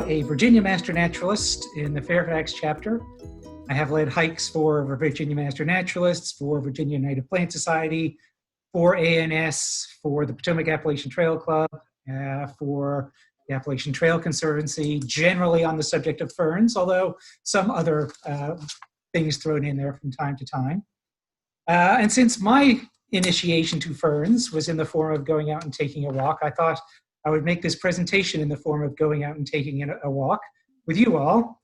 now a Virginia Master Naturalist in the Fairfax chapter. I have led hikes for Virginia Master Naturalists, for Virginia Native Plant Society, for ANS, for the Potomac Appalachian Trail Club, for the Appalachian Trail Conservancy, generally on the subject of ferns, although some other things thrown in there from time to time. And since my initiation to ferns was in the form of going out and taking a walk, I thought I would make this presentation in the form of going out and taking a walk with you all.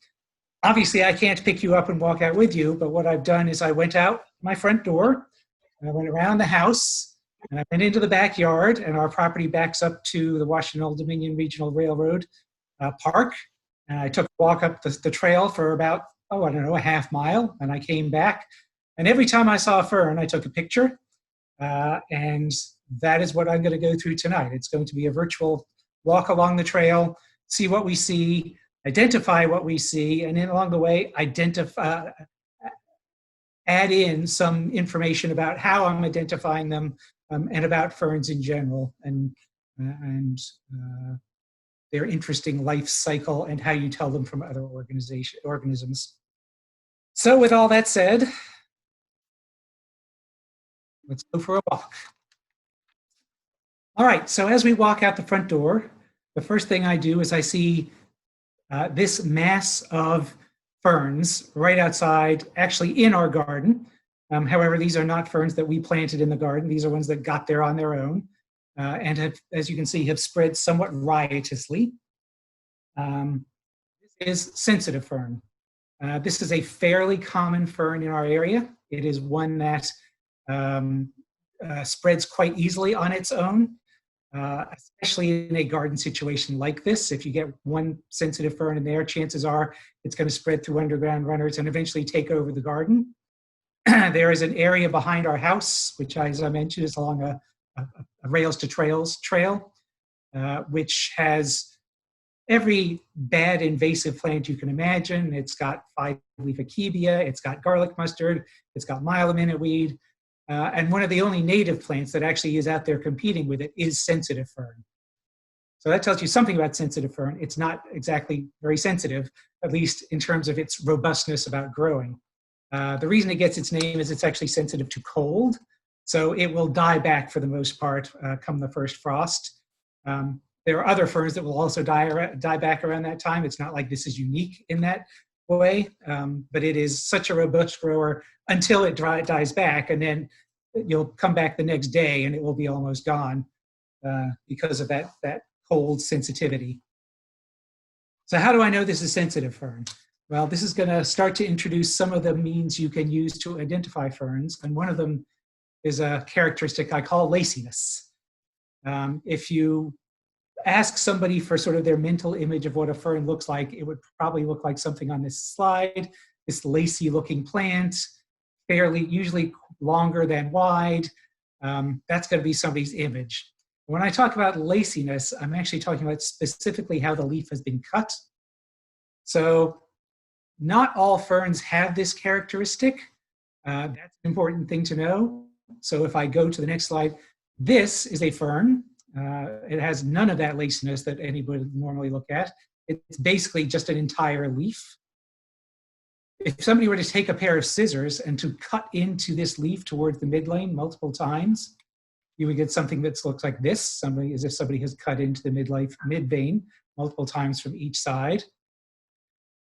Obviously, I can't pick you up and walk out with you, but what I've done is I went out my front door, and I went around the house, and I went into the backyard, and our property backs up to the Washington Old Dominion Regional Railroad Park. And I took a walk up the trail for about, a half mile, and I came back. And every time I saw a fern, I took a picture, and that is what I'm going to go through tonight. It's going to be a virtual walk along the trail, see what we see, identify what we see, and then along the way, add in some information about how I'm identifying them and about ferns in general and their interesting life cycle and how you tell them from other organisms. So with all that said, let's go for a walk. All right, so as we walk out the front door, the first thing I do is I see this mass of ferns right outside, actually in our garden. However, these are not ferns that we planted in the garden. These are ones that got there on their own and have, as you can see, have spread somewhat riotously. This is sensitive fern. This is a fairly common fern in our area. It is one that spreads quite easily on its own. Especially in a garden situation like this. If you get one sensitive fern in there, chances are it's going to spread through underground runners and eventually take over the garden. There is an area behind our house, which, as I mentioned, is along a rails to trails trail, which has every bad invasive plant you can imagine. It's got five-leaf akebia, it's got garlic mustard, it's got mile a minute weed. And one of the only native plants that actually is out there competing with it is sensitive fern. So that tells you something about sensitive fern. It's not exactly very sensitive, at least in terms of its robustness about growing. The reason it gets its name is it's actually sensitive to cold. So it will die back for the most part come the first frost. There are other ferns that will also die back around that time. It's not like this is unique in that way, but it is such a robust grower until it dies back, and then you'll come back the next day and it will be almost gone because of that cold sensitivity. So how do I know this is sensitive fern? Well, this is going to start to introduce some of the means you can use to identify ferns, and one of them is a characteristic I call laciness. If you ask somebody for sort of their mental image of what a fern looks like, it would probably look like something on this slide, this lacy looking plant, usually longer than wide. That's going to be somebody's image. When I talk about laciness, I'm actually talking about specifically how the leaf has been cut. So not all ferns have this characteristic. That's an important thing to know. So if I go to the next slide, this is a fern. It has none of that laciness that anybody would normally look at. It's basically just an entire leaf. If somebody were to take a pair of scissors and to cut into this leaf towards the midlane multiple times, you would get something that looks like this, as if somebody has cut into the mid-vein multiple times from each side.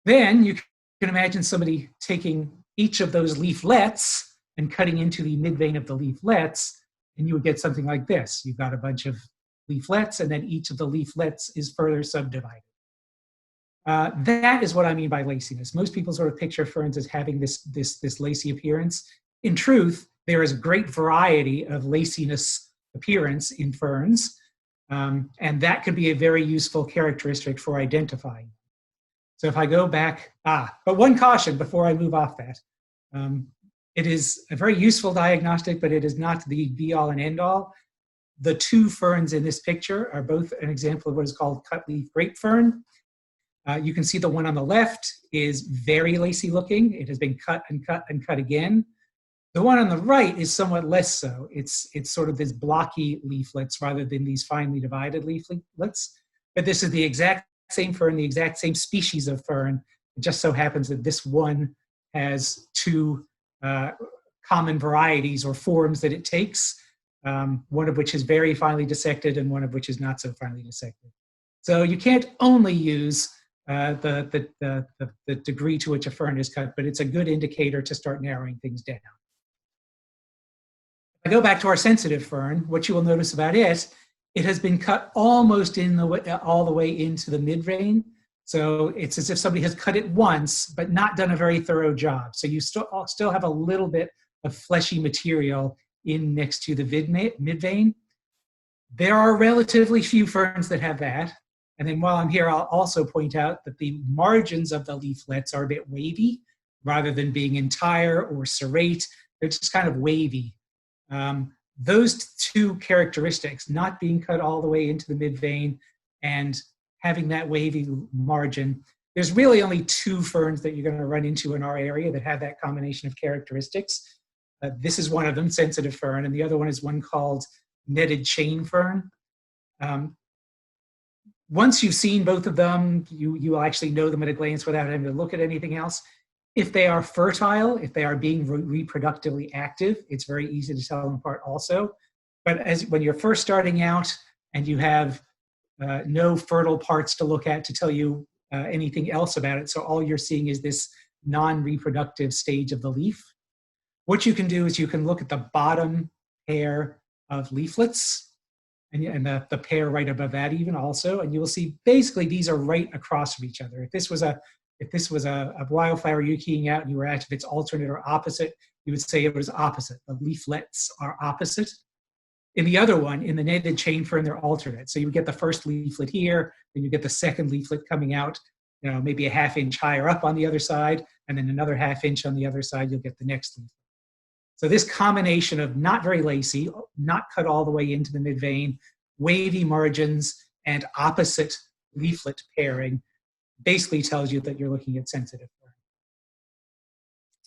Then you can imagine somebody taking each of those leaflets and cutting into the mid-vein of the leaflets, and you would get something like this. You've got a bunch of leaflets, and then each of the leaflets is further subdivided. That is what I mean by laciness. Most people sort of picture ferns as having this lacy appearance. In truth, there is a great variety of laciness appearance in ferns, and that could be a very useful characteristic for identifying. So if I go back, but one caution before I move off that. It is a very useful diagnostic, but it is not the be-all and end-all. The two ferns in this picture are both an example of what is called cut-leaf grape fern. You can see the one on the left is very lacy looking. It has been cut and cut and cut again. The one on the right is somewhat less so. It's sort of this blocky leaflets rather than these finely divided leaflets. But this is the exact same fern, the exact same species of fern. It just so happens that this one has two common varieties or forms that it takes, one of which is very finely dissected and one of which is not so finely dissected. So you can't only use the degree to which a fern is cut, but it's a good indicator to start narrowing things down. If I go back to our sensitive fern, what you will notice about it, it has been cut almost all the way into the mid-vein. So it's as if somebody has cut it once, but not done a very thorough job. So you still have a little bit of fleshy material in next to the mid-vein. There are relatively few ferns that have that. And then while I'm here, I'll also point out that the margins of the leaflets are a bit wavy, rather than being entire or serrate. They're just kind of wavy. Those two characteristics, not being cut all the way into the mid-vein and having that wavy margin, there's really only two ferns that you're going to run into in our area that have that combination of characteristics. This is one of them, sensitive fern, and the other one is one called netted chain fern. Once you've seen both of them, you will actually know them at a glance without having to look at anything else. If they are fertile, if they are being reproductively active, it's very easy to tell them apart also. But when you're first starting out and you have no fertile parts to look at to tell you anything else about it, so all you're seeing is this non-reproductive stage of the leaf, what you can do is you can look at the bottom pair of leaflets and the pair right above that even also, and you will see basically these are right across from each other. If this was a wildflower you're keying out and you were asked if it's alternate or opposite, you would say it was opposite. The leaflets are opposite. In the other one, in the netted chain fern, they're alternate. So you would get the first leaflet here, then you get the second leaflet coming out, maybe a ½ inch higher up on the other side, and then another ½ inch on the other side, you'll get the next leaflet. So this combination of not very lacy, not cut all the way into the mid-vein, wavy margins, and opposite leaflet pairing basically tells you that you're looking at sensitive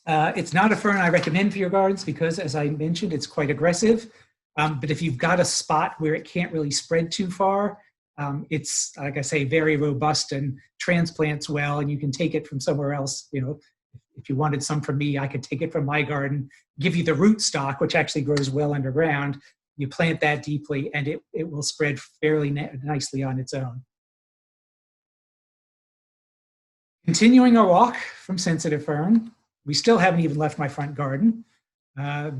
fern. It's not a fern I recommend for your gardens because, as I mentioned, it's quite aggressive. But if you've got a spot where it can't really spread too far, it's, like I say, very robust and transplants well, and you can take it from somewhere else. If you wanted some from me, I could take it from my garden, give you the root stock, which actually grows well underground. You plant that deeply, and it will spread fairly nicely on its own. Continuing our walk from sensitive fern, we still haven't even left my front garden.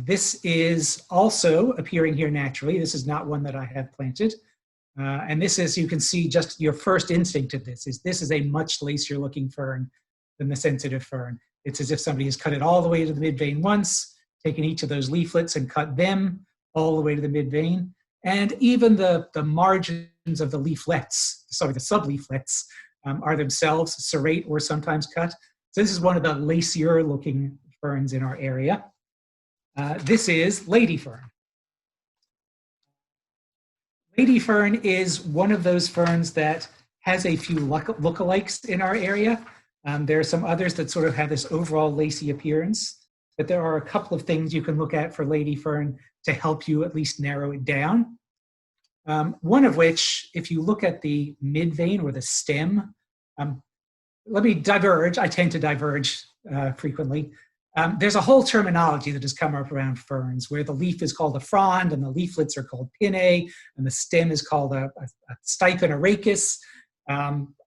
This is also appearing here naturally. This is not one that I have planted. And this is, you can see just your first instinct of this is a much lacier looking fern than the sensitive fern. It's as if somebody has cut it all the way to the mid-vein once, taken each of those leaflets and cut them all the way to the mid-vein. And even the margins of the leaflets, sorry, the subleaflets, are themselves serrate or sometimes cut. So this is one of the lacier looking ferns in our area. This is lady fern. Lady fern is one of those ferns that has a few lookalikes in our area. There are some others that sort of have this overall lacy appearance, but there are a couple of things you can look at for lady fern to help you at least narrow it down. One of which, if you look at the mid-vein or the stem, let me diverge. I tend to diverge frequently. There's a whole terminology that has come up around ferns where the leaf is called a frond and the leaflets are called pinnae and the stem is called a stipe and a rachis.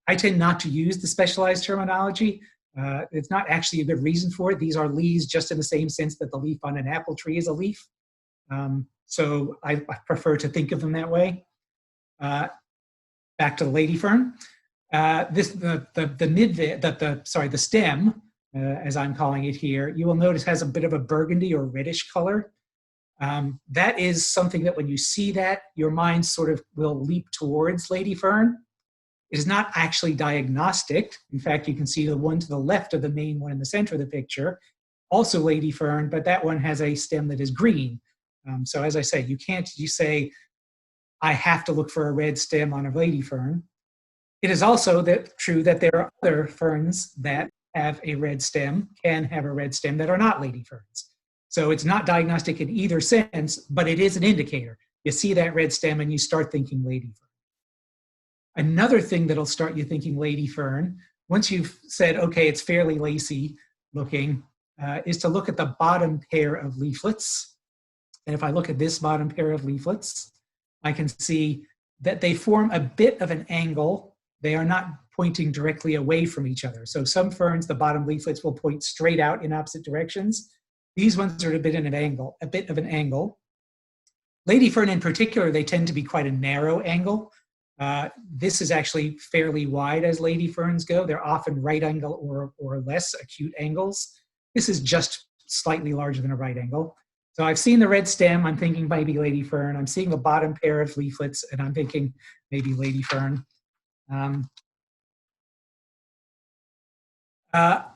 I tend not to use the specialized terminology. It's not actually a good reason for it. These are leaves just in the same sense that the leaf on an apple tree is a leaf. So I prefer to think of them that way. Back to the lady fern. The stem, as I'm calling it here, you will notice has a bit of a burgundy or reddish color. That is something that when you see that, your mind sort of will leap towards lady fern. It is not actually diagnostic. In fact, you can see the one to the left of the main one in the center of the picture, also lady fern, but that one has a stem that is green. So as I say, you say, I have to look for a red stem on a lady fern. It is also true that there are other ferns that have a red stem, can have a red stem that are not lady ferns. So it's not diagnostic in either sense, but it is an indicator. You see that red stem and you start thinking lady fern. Another thing that'll start you thinking lady fern, once you've said, okay, it's fairly lacy looking, is to look at the bottom pair of leaflets. And if I look at this bottom pair of leaflets, I can see that they form a bit of an angle. They are not pointing directly away from each other. So some ferns, the bottom leaflets will point straight out in opposite directions. These ones are a bit of an angle. Lady fern in particular, they tend to be quite a narrow angle. This is actually fairly wide as lady ferns go. They're often right angle or less acute angles. This is just slightly larger than a right angle. So I've seen the red stem, I'm thinking maybe lady fern. I'm seeing the bottom pair of leaflets, and I'm thinking maybe lady fern. And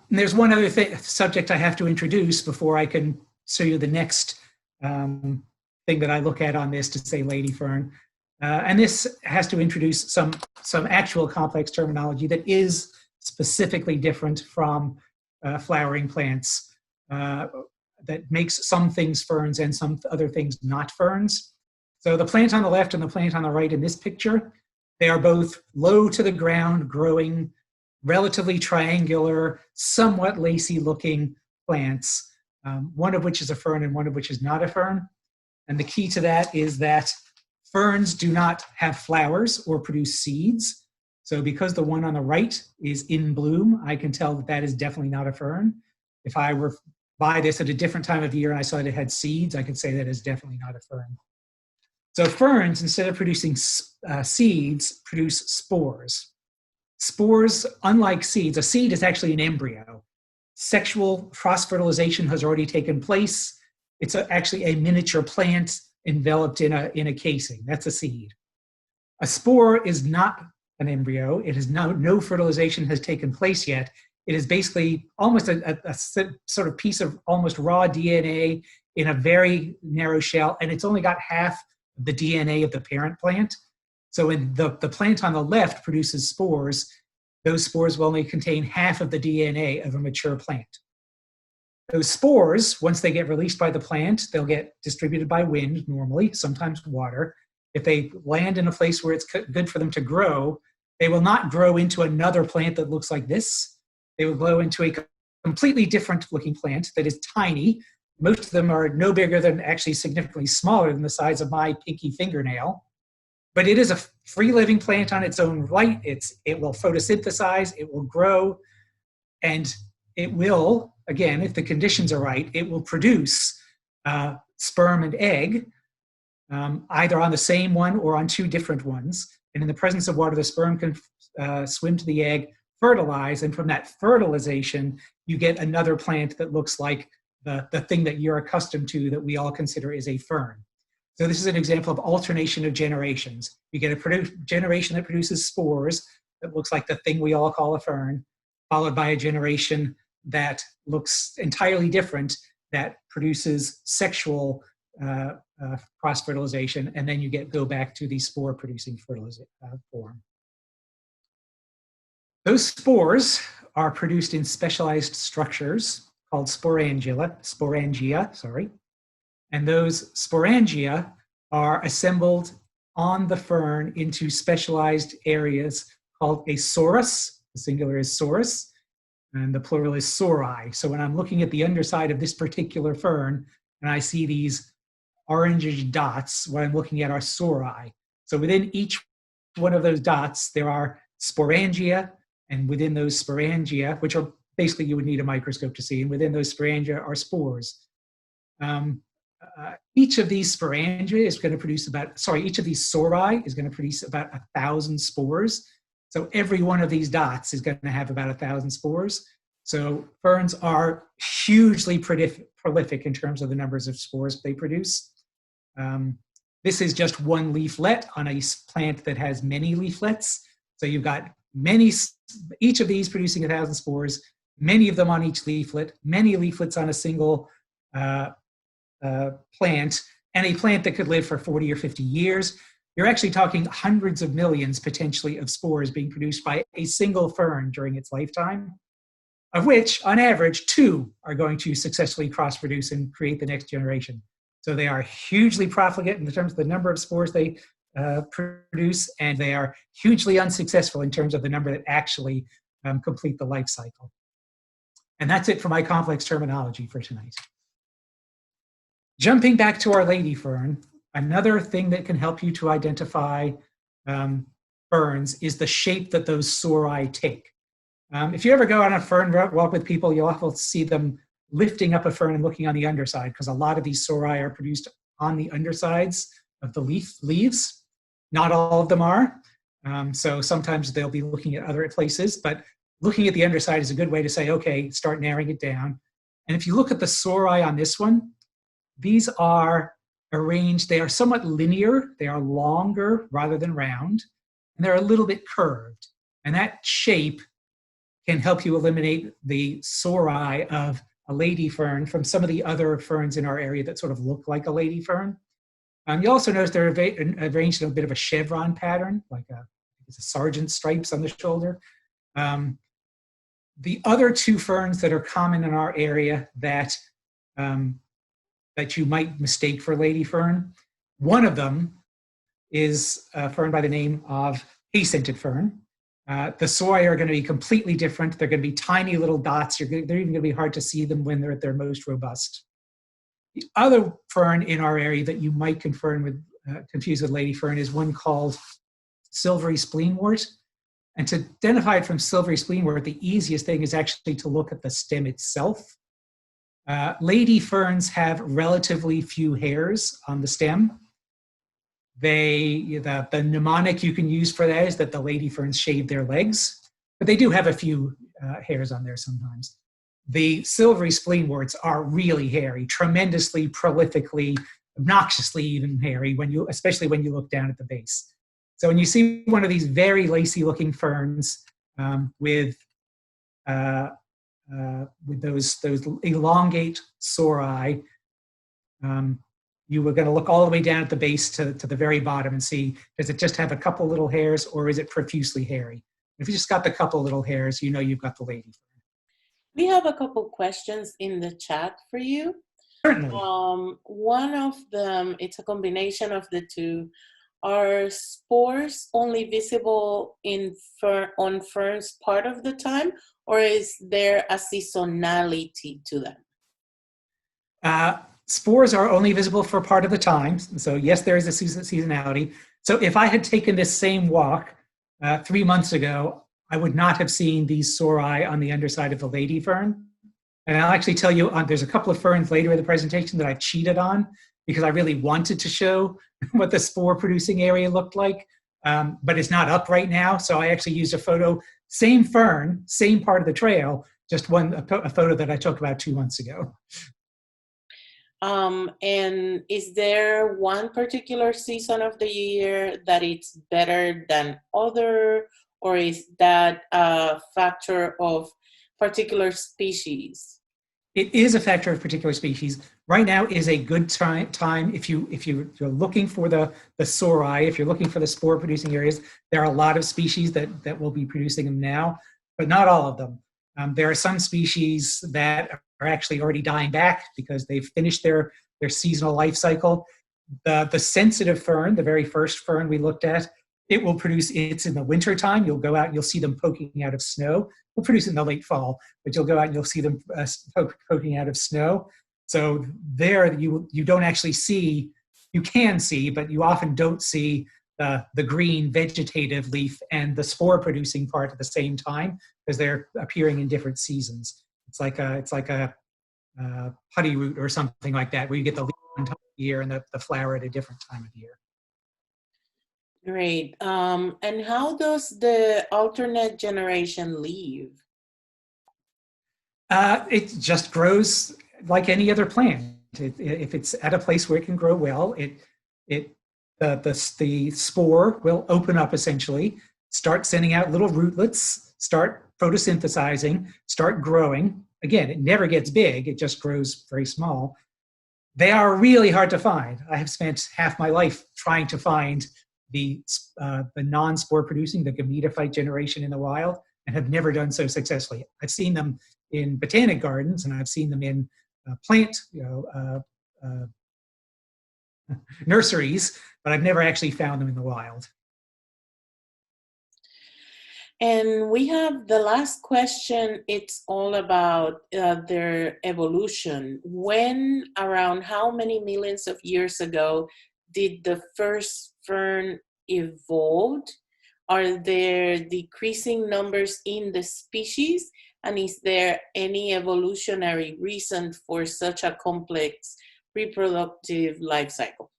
there's one other subject I have to introduce before I can show you the next thing that I look at on this to say lady fern. And this has to introduce some actual complex terminology that is specifically different from flowering plants, that makes some things ferns and some other things not ferns. So the plant on the left and the plant on the right in this picture, they are both low to the ground, growing, relatively triangular, somewhat lacy looking plants, one of which is a fern and one of which is not a fern. And the key to that is that ferns do not have flowers or produce seeds. So because the one on the right is in bloom, I can tell that that is definitely not a fern. If I were by this at a different time of year and I saw that it had seeds, I could say that is definitely not a fern. So ferns, instead of producing seeds, produce spores. Spores, unlike seeds, a seed is actually an embryo. Sexual cross-fertilization has already taken place. It's actually a miniature plant enveloped in a casing. That's a seed. A spore is not an embryo. It is no fertilization has taken place yet. It is basically almost a sort of piece of almost raw DNA in a very narrow shell, and it's only got half the DNA of the parent plant. So when the plant on the left produces spores, those spores will only contain half of the DNA of a mature plant. Those spores, once they get released by the plant, they'll get distributed by wind normally, sometimes water. If they land in a place where it's good for them to grow, they will not grow into another plant that looks like this. They will grow into a completely different looking plant that is tiny. Most of them are no bigger than, actually significantly smaller than the size of my pinky fingernail. But it is a free living plant on its own right. It will photosynthesize, it will grow, and it will, again, if the conditions are right, it will produce sperm and egg, either on the same one or on two different ones. And in the presence of water, the sperm can swim to the egg, fertilize, and from that fertilization, you get another plant that looks like the thing that you're accustomed to that we all consider is a fern. So this is an example of alternation of generations. You get a generation that produces spores that looks like the thing we all call a fern, followed by a generation that looks entirely different, that produces sexual cross-fertilization, and then you go back to the spore-producing form. Those spores are produced in specialized structures called sporangia, and those sporangia are assembled on the fern into specialized areas called a sorus. The singular is sorus, and the plural is sori. So when I'm looking at the underside of this particular fern, and I see these orangish dots, what I'm looking at are sori. So within each one of those dots, there are sporangia, and within those sporangia, which are basically you would need a microscope to see, and within those sporangia are spores. Each of these sporangia is going to produce each of these sori is going to produce about 1,000 spores. So every one of these dots is going to have about 1,000 spores. So ferns are hugely prolific in terms of the numbers of spores they produce. This is just one leaflet on a plant that has many leaflets. So you've got each of these producing 1,000 spores, many of them on each leaflet, many leaflets on a single plant, and a plant that could live for 40 or 50 years. You're actually talking hundreds of millions potentially of spores being produced by a single fern during its lifetime, of which on average 2 are going to successfully cross-produce and create the next generation. So they are hugely profligate in terms of the number of spores they produce, and they are hugely unsuccessful in terms of the number that actually complete the life cycle. And that's it for my complex terminology for tonight. Jumping back to our lady fern, another thing that can help you to identify ferns is the shape that those sori take. If you ever go on a fern walk with people, you'll often see them lifting up a fern and looking on the underside, because a lot of these sori are produced on the undersides of the leaves. Not all of them are. So sometimes they'll be looking at other places, but looking at the underside is a good way to say, okay, start narrowing it down. And if you look at the sori on this one, these are arranged, they are somewhat linear, they are longer rather than round, and they're a little bit curved. And that shape can help you eliminate the sori of a lady fern from some of the other ferns in our area that sort of look like a lady fern. You also notice they're arranged in a bit of a chevron pattern, like it's a sergeant stripes on the shoulder. The other two ferns that are common in our area that that you might mistake for lady fern, one of them is a fern by the name of hay-scented fern. The sori are going to be completely different. They're going to be tiny little dots. They're even going to be hard to see them when they're at their most robust. The other fern in our area that you might confuse with lady fern is one called silvery spleenwort. And to identify it from silvery spleenwort, the easiest thing is actually to look at the stem itself. Lady ferns have relatively few hairs on the stem. The mnemonic you can use for that is that the lady ferns shave their legs, but they do have a few hairs on there sometimes. The silvery spleenworts are really hairy, tremendously, prolifically, obnoxiously even hairy, especially when you look down at the base. So when you see one of these very lacy looking ferns with those elongate sori, you were going to look all the way down at the base to the very bottom and see, does it just have a couple little hairs or is it profusely hairy? If you just got the couple little hairs, you know you've got the lady fern. We have a couple questions in the chat for you. Certainly. One of them, it's a combination of the two. Are spores only visible on ferns part of the time, or is there a seasonality to them? Spores are only visible for part of the time. So yes, there is a seasonality. So if I had taken this same walk 3 months ago, I would not have seen these sori on the underside of the lady fern. And I'll actually tell you, there's a couple of ferns later in the presentation that I cheated on because I really wanted to show what the spore producing area looked like, but it's not up right now. So I actually used a photo, same fern, same part of the trail, just a photo that I took about 2 months ago. And is there one particular season of the year that it's better than other, or is that a factor of particular species? It is a factor of particular species. Right now is a good time if you're looking for the sori, if you're looking for the spore producing areas. There are a lot of species that will be producing them now, but not all of them. There are some species that are actually already dying back because they've finished their seasonal life cycle. The sensitive fern, the very first fern we looked at, it will produce, it's in the winter time. You'll go out and you'll see them poking out of snow. We'll produce it in the late fall, but you'll go out and you'll see them poking out of snow. So there you don't actually see, you can see, but you often don't see the green vegetative leaf and the spore producing part at the same time because they're appearing in different seasons. It's like a putty root or something like that, where you get the leaf one time of year and the flower at a different time of year. Great. And how does the alternate generation leave? It just grows like any other plant. If it's at a place where it can grow well, the spore will open up essentially, start sending out little rootlets, start photosynthesizing, start growing. Again, it never gets big, it just grows very small. They are really hard to find. I have spent half my life trying to find the non-spore producing, the gametophyte generation in the wild, and have never done so successfully. I've seen them in botanic gardens, and I've seen them in plant nurseries, but I've never actually found them in the wild. And we have the last question. It's all about their evolution. When, around how many millions of years ago did the first fern evolve? Are there decreasing numbers in the species? And is there any evolutionary reason for such a complex reproductive life cycle?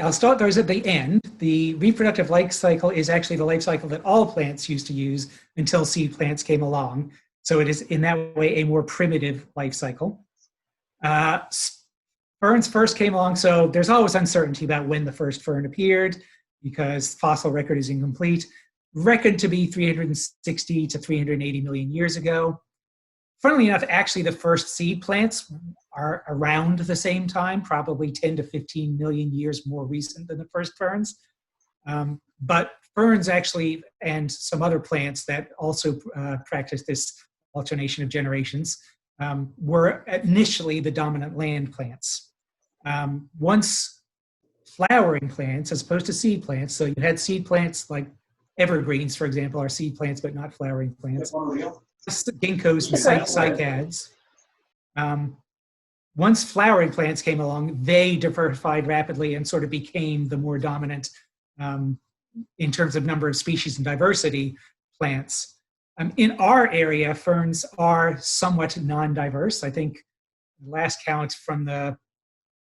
I'll start those at the end. The reproductive life cycle is actually the life cycle that all plants used to use until seed plants came along. So it is in that way a more primitive life cycle. Ferns first came along, so there's always uncertainty about when the first fern appeared because fossil record is incomplete. Reckoned to be 360 to 380 million years ago. Funnily enough, actually the first seed plants are around the same time, probably 10 to 15 million years more recent than the first ferns. But ferns actually, and some other plants that also practice this alternation of generations, were initially the dominant land plants. Once flowering plants, as opposed to seed plants, so you had seed plants like evergreens, for example, are seed plants but not flowering plants. Ginkgos and cycads. Once flowering plants came along, they diversified rapidly and sort of became the more dominant, in terms of number of species and diversity, plants. In our area, ferns are somewhat non-diverse. I think the last count from the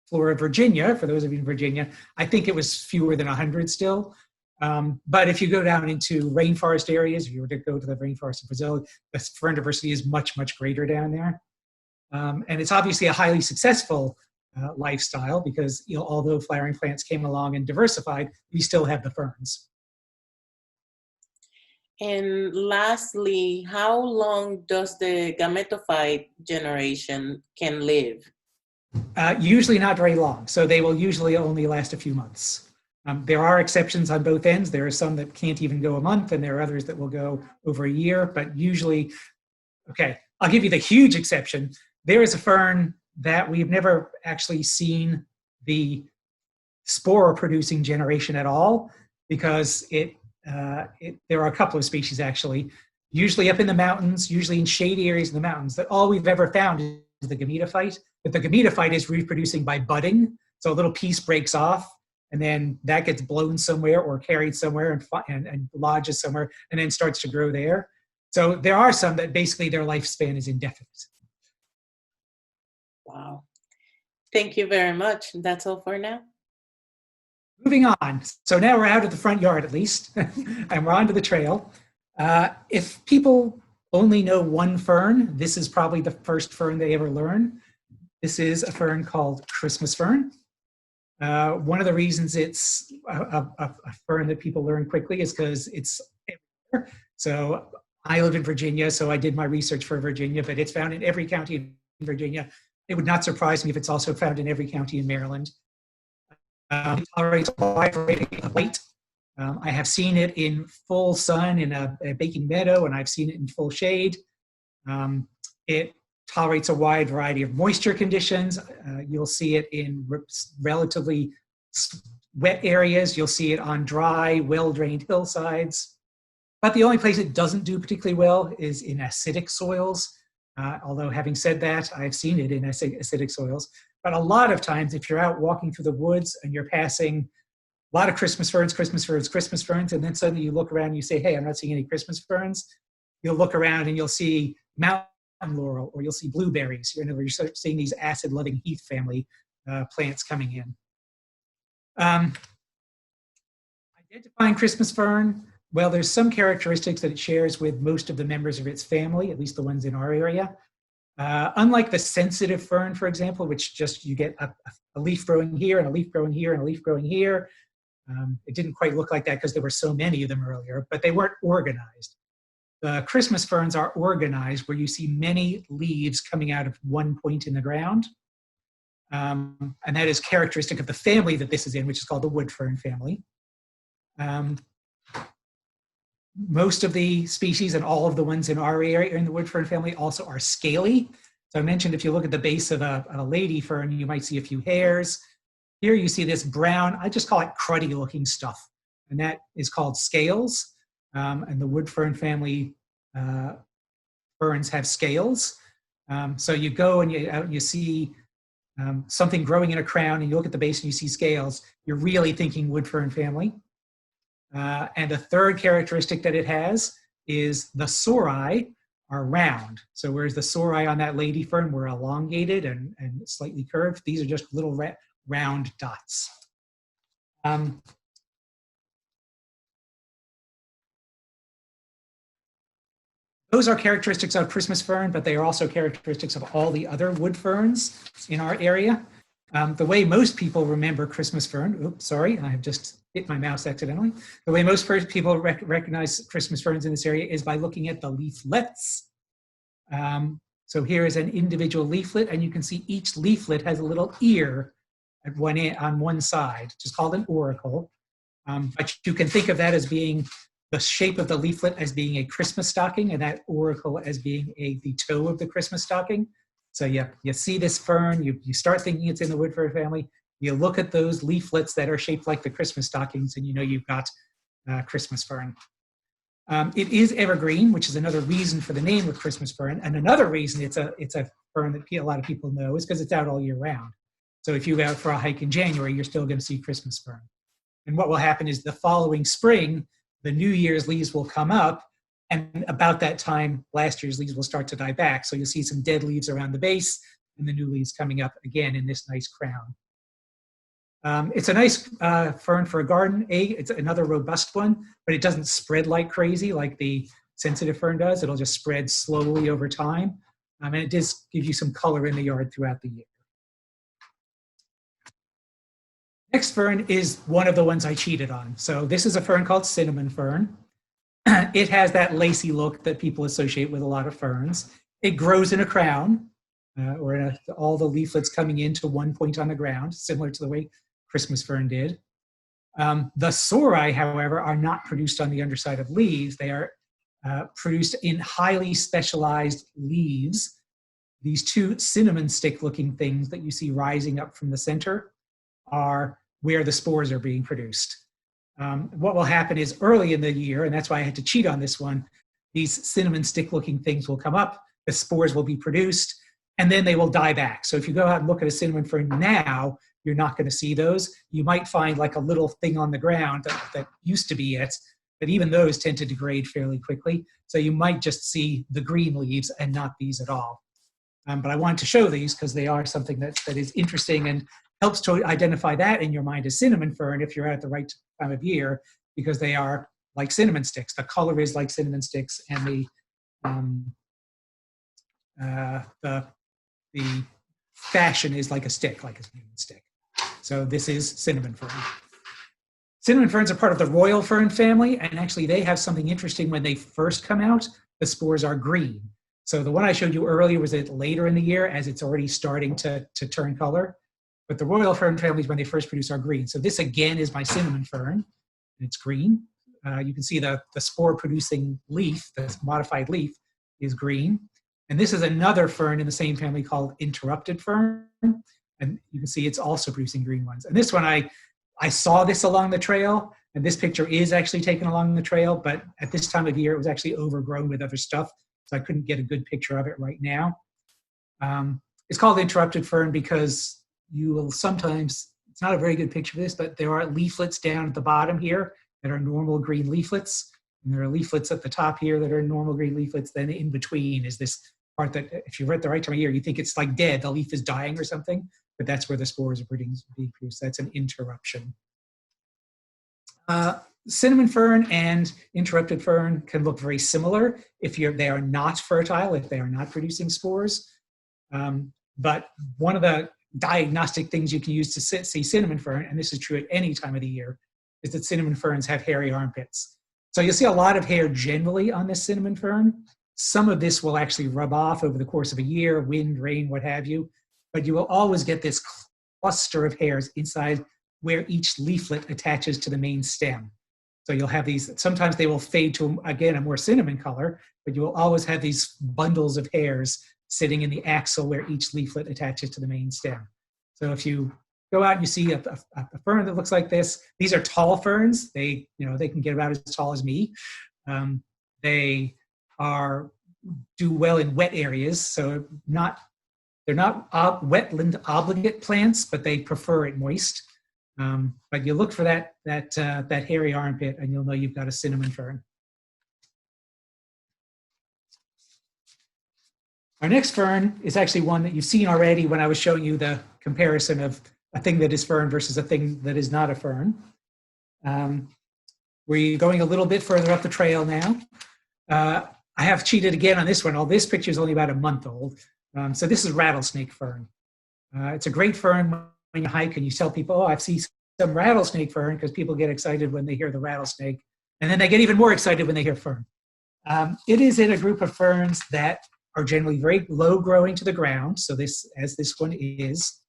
flora of Virginia, for those of you in Virginia, I think it was fewer than 100 still. But if you go down into rainforest areas, if you were to go to the rainforest of Brazil, the fern diversity is much, much greater down there. And it's obviously a highly successful lifestyle because, you know, although flowering plants came along and diversified, we still have the ferns. And lastly, how long does the gametophyte generation can live? Usually not very long. So they will usually only last a few months. There are exceptions on both ends. There are some that can't even go a month, and there are others that will go over a year. But usually, okay, I'll give you the huge exception. There is a fern that we've never actually seen the spore-producing generation at all because there are a couple of species actually, usually up in the mountains, usually in shady areas in the mountains, that all we've ever found is the gametophyte. But the gametophyte is reproducing by budding. So a little piece breaks off, and then that gets blown somewhere or carried somewhere and lodges somewhere and then starts to grow there. So there are some that basically their lifespan is indefinite. Wow. Thank you very much. That's all for now. Moving on. So now we're out of the front yard at least, and we're onto the trail. If people only know one fern, this is probably the first fern they ever learn. This is a fern called Christmas fern. One of the reasons it's a fern that people learn quickly is because it's everywhere. So I live in Virginia, so I did my research for Virginia, but it's found in every county in Virginia. It would not surprise me if it's also found in every county in Maryland. It tolerates a wide variety of light. I have seen it in full sun in a baking meadow, and I've seen it in full shade. It tolerates a wide variety of moisture conditions. You'll see it in relatively wet areas. You'll see it on dry, well-drained hillsides. But the only place it doesn't do particularly well is in acidic soils. Although having said that, I've seen it in acidic soils. But a lot of times, if you're out walking through the woods and you're passing a lot of Christmas ferns, and then suddenly you look around and you say, hey, I'm not seeing any Christmas ferns, you'll look around and you'll see mountain laurel, or you'll see blueberries. You're seeing these acid-loving heath family plants coming in. Identifying Christmas fern, well, there's some characteristics that it shares with most of the members of its family, at least the ones in our area. Unlike the sensitive fern, for example, which just you get a leaf growing here and a leaf growing here and a leaf growing here. It didn't quite look like that because there were so many of them earlier, but they weren't organized. The Christmas ferns are organized where you see many leaves coming out of one point in the ground. And that is characteristic of the family that this is in, which is called the wood fern family. Most of the species and all of the ones in our area in the wood fern family also are scaly. So I mentioned if you look at the base of a lady fern, you might see a few hairs. here you see this brown, I just call it cruddy looking stuff. And that is called scales. And the wood fern family ferns have scales. So you go and you see something growing in a crown and you look at the base and you see scales, you're really thinking wood fern family. And the third characteristic that it has is the sori are round. So whereas the sori on that lady fern were elongated and slightly curved, these are just little round dots. Those are characteristics of Christmas fern, but they are also characteristics of all the other wood ferns in our area. The way most people remember Christmas fern, oops, sorry, I have just hit my mouse accidentally. The way most people recognize Christmas ferns in this area is by looking at the leaflets. So here is an individual leaflet, and you can see each leaflet has a little ear at on one side, which is called an auricle. But you can think of that as being the shape of the leaflet as being a Christmas stocking, and that auricle as being the toe of the Christmas stocking. So you see this fern, you start thinking it's in the wood fern family, you look at those leaflets that are shaped like the Christmas stockings, and you know you've got Christmas fern. It is evergreen, which is another reason for the name of Christmas fern, and another reason it's a fern that a lot of people know is because it's out all year round. So if you go out for a hike in January, you're still going to see Christmas fern. And what will happen is the following spring, the New Year's leaves will come up, and about that time, last year's leaves will start to die back. So you'll see some dead leaves around the base and the new leaves coming up again in this nice crown. It's a nice fern for a garden. It's another robust one, but it doesn't spread like crazy like the sensitive fern does. It'll just spread slowly over time. And it does give you some color in the yard throughout the year. Next fern is one of the ones I cheated on. So this is a fern called cinnamon fern. It has that lacy look that people associate with a lot of ferns. It grows in a crown, or all the leaflets coming into one point on the ground, similar to the way Christmas fern did. The sori, however, are not produced on the underside of leaves. They are produced in highly specialized leaves. These two cinnamon stick-looking things that you see rising up from the center are where the spores are being produced. What will happen is early in the year, and that's why I had to cheat on this one, these cinnamon stick-looking things will come up, the spores will be produced, and then they will die back. So if you go out and look at a cinnamon fern now, you're not going to see those. You might find like a little thing on the ground that used to be it, but even those tend to degrade fairly quickly. So you might just see the green leaves and not these at all. But I wanted to show these because they are something that is interesting and helps to identify that in your mind as cinnamon fern if you're at the right time of year, because they are like cinnamon sticks. The color is like cinnamon sticks, and the fashion is like a stick, like a cinnamon stick. So this is cinnamon fern. Cinnamon ferns are part of the royal fern family, and actually they have something interesting. When they first come out, the spores are green. So the one I showed you earlier was later in the year as it's already starting to turn color. But the royal fern families, when they first produce, are green. So this again is my cinnamon fern. It's green. You can see the spore-producing leaf, the modified leaf, is green. And this is another fern in the same family called interrupted fern. And you can see it's also producing green ones. And this one, I saw this along the trail, and this picture is actually taken along the trail, but at this time of year, it was actually overgrown with other stuff, so I couldn't get a good picture of it right now. It's called interrupted fern because you will sometimes, it's not a very good picture of this, but there are leaflets down at the bottom here that are normal green leaflets. And there are leaflets at the top here that are normal green leaflets. Then in between is this part that if you're at the right time of year, you think it's like dead, the leaf is dying or something, but that's where the spores are being produced. That's an interruption. Cinnamon fern and interrupted fern can look very similar if they are not fertile, if they are not producing spores. But one of the diagnostic things you can use to see cinnamon fern, and this is true at any time of the year, is that cinnamon ferns have hairy armpits. So you'll see a lot of hair generally on this cinnamon fern. Some of this will actually rub off over the course of a year, wind, rain, what have you, but you will always get this cluster of hairs inside where each leaflet attaches to the main stem. So you'll have these, sometimes they will fade to, again, a more cinnamon color, but you will always have these bundles of hairs sitting in the axil where each leaflet attaches to the main stem. So if you go out and you see a fern that looks like this. These are tall ferns. They can get about as tall as me. They do well in wet areas, so they're not wetland obligate plants, but they prefer it moist. But you look for that hairy armpit, and you'll know you've got a cinnamon fern. Our next fern is actually one that you've seen already when I was showing you the comparison of a thing that is fern versus a thing that is not a fern. We're going a little bit further up the trail now. I have cheated again on this one. All this picture is only about a month old. So this is rattlesnake fern. It's a great fern when you hike and you tell people, oh, I've seen some rattlesnake fern, because people get excited when they hear the rattlesnake. And then they get even more excited when they hear fern. It is in a group of ferns that are generally very low growing to the ground. So this one is.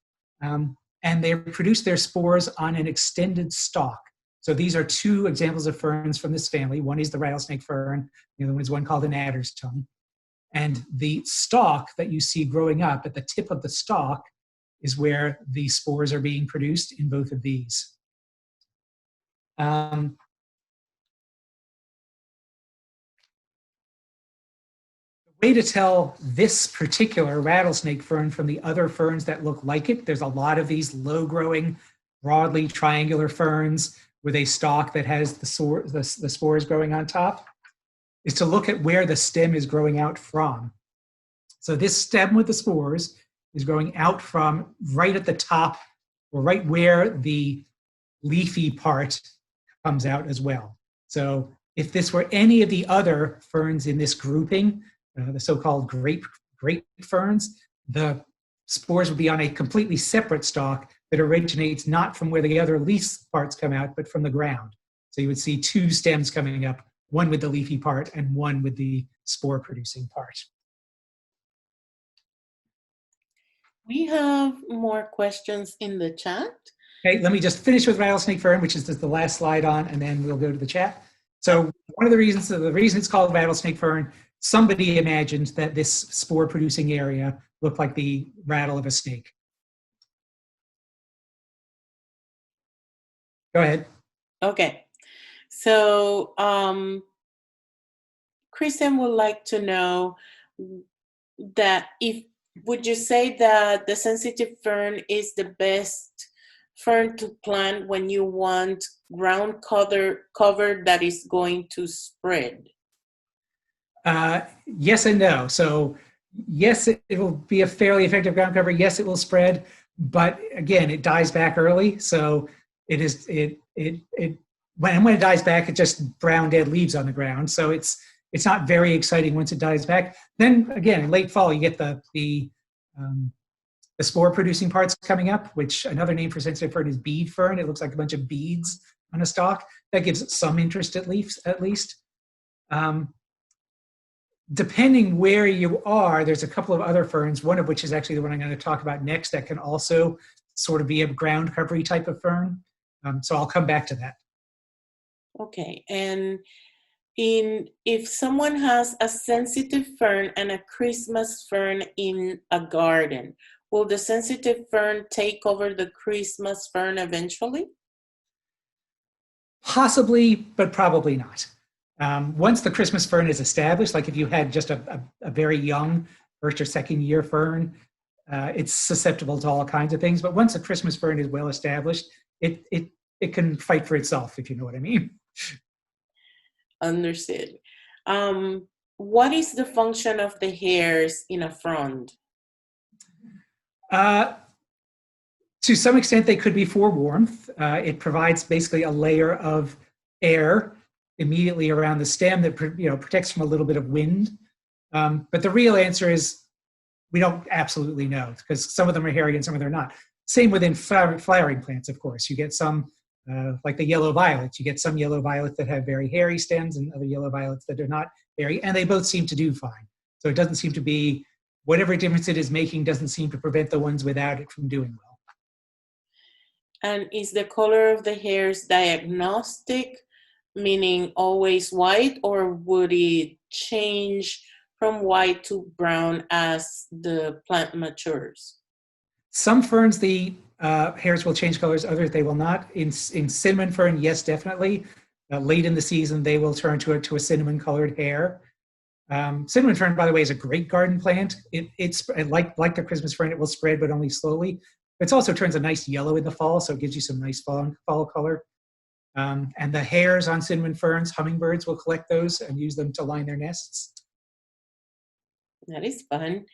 And they produce their spores on an extended stalk. So these are two examples of ferns from this family. One is the rattlesnake fern. The other one is one called an adder's tongue. And the stalk that you see growing up at the tip of the stalk is where the spores are being produced in both of these. The way to tell this particular rattlesnake fern from the other ferns that look like it, there's a lot of these low-growing, broadly triangular ferns with a stalk that has the spores growing on top, is to look at where the stem is growing out from. So this stem with the spores is growing out from right at the top, or right where the leafy part comes out as well. So if this were any of the other ferns in this grouping, the so-called grape ferns, the spores would be on a completely separate stalk that originates not from where the other leaf parts come out, but from the ground. So you would see two stems coming up, one with the leafy part and one with the spore-producing part. We have more questions in the chat. Okay, let me just finish with rattlesnake fern, which is just the last slide on, and then we'll go to the chat. So one of the reasons it's called rattlesnake fern, somebody imagined that this spore-producing area looked like the rattle of a snake. Go ahead. Okay. So Kristen would like to know that would you say that the sensitive fern is the best fern to plant when you want ground cover that is going to spread? Yes and no. So yes, it will be a fairly effective ground cover. Yes, it will spread, but again, it dies back early. So when it dies back, it just brown dead leaves on the ground. So it's not very exciting once it dies back. Then again, in late fall, you get the spore producing parts coming up, which another name for sensitive fern is bead fern. It looks like a bunch of beads on a stalk. That gives it some interest at least. Depending where you are, there's a couple of other ferns, one of which is actually the one I'm going to talk about next, that can also sort of be a ground covery type of fern. So I'll come back to that. Okay, and if someone has a sensitive fern and a Christmas fern in a garden, will the sensitive fern take over the Christmas fern eventually? Possibly, but probably not. Once the Christmas fern is established, like if you had just a very young first or second year fern, it's susceptible to all kinds of things. But once a Christmas fern is well established, it can fight for itself, if you know what I mean. Understood. What is the function of the hairs in a frond? To some extent, they could be for warmth. It provides basically a layer of air immediately around the stem that protects from a little bit of wind. But the real answer is we don't absolutely know, because some of them are hairy and some of them are not. Same within flowering plants, of course. You get some, like the yellow violets. You get some yellow violets that have very hairy stems and other yellow violets that are not hairy, and they both seem to do fine. So it doesn't seem to be, whatever difference it is making doesn't seem to prevent the ones without it from doing well. And is the color of the hairs diagnostic, meaning always white, or would it change from white to brown as the plant matures? Some ferns, the hairs will change colors, others they will not. In cinnamon fern, yes, definitely. Late in the season, they will turn to a cinnamon colored hair. Cinnamon fern, by the way, is a great garden plant. It's like the Christmas fern, it will spread, but only slowly. It also turns a nice yellow in the fall, so it gives you some nice fall color. And the hairs on cinnamon ferns, hummingbirds will collect those and use them to line their nests. That is fun.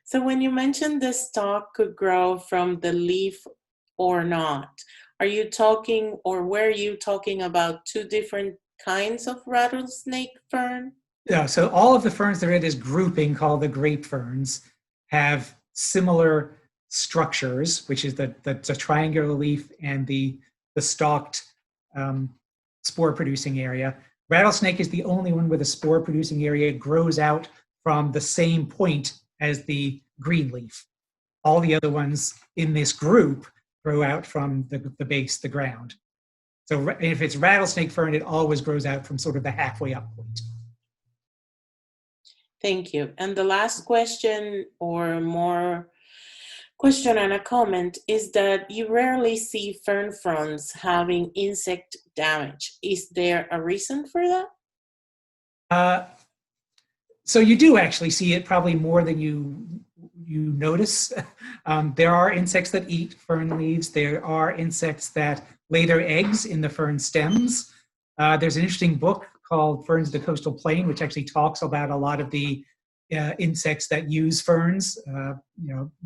So when you mentioned the stalk could grow from the leaf or not, are you talking, or were you talking about two different kinds of rattlesnake fern? Yeah, so all of the ferns that are in this grouping called the grape ferns have similar structures, which is the triangular leaf and the stalked spore producing area. Rattlesnake is the only one where the spore producing area grows out from the same point as the green leaf. All the other ones in this group grow out from the base, the ground. So if it's rattlesnake fern, it always grows out from sort of the halfway up point. Thank you. And the last question, or more question and a comment, is that you rarely see fern fronds having insect damage. Is there a reason for that? So you do actually see it probably more than you notice. There are insects that eat fern leaves. There are insects that lay their eggs in the fern stems. There's an interesting book called Ferns of the Coastal Plain, which actually talks about a lot of the insects that use ferns,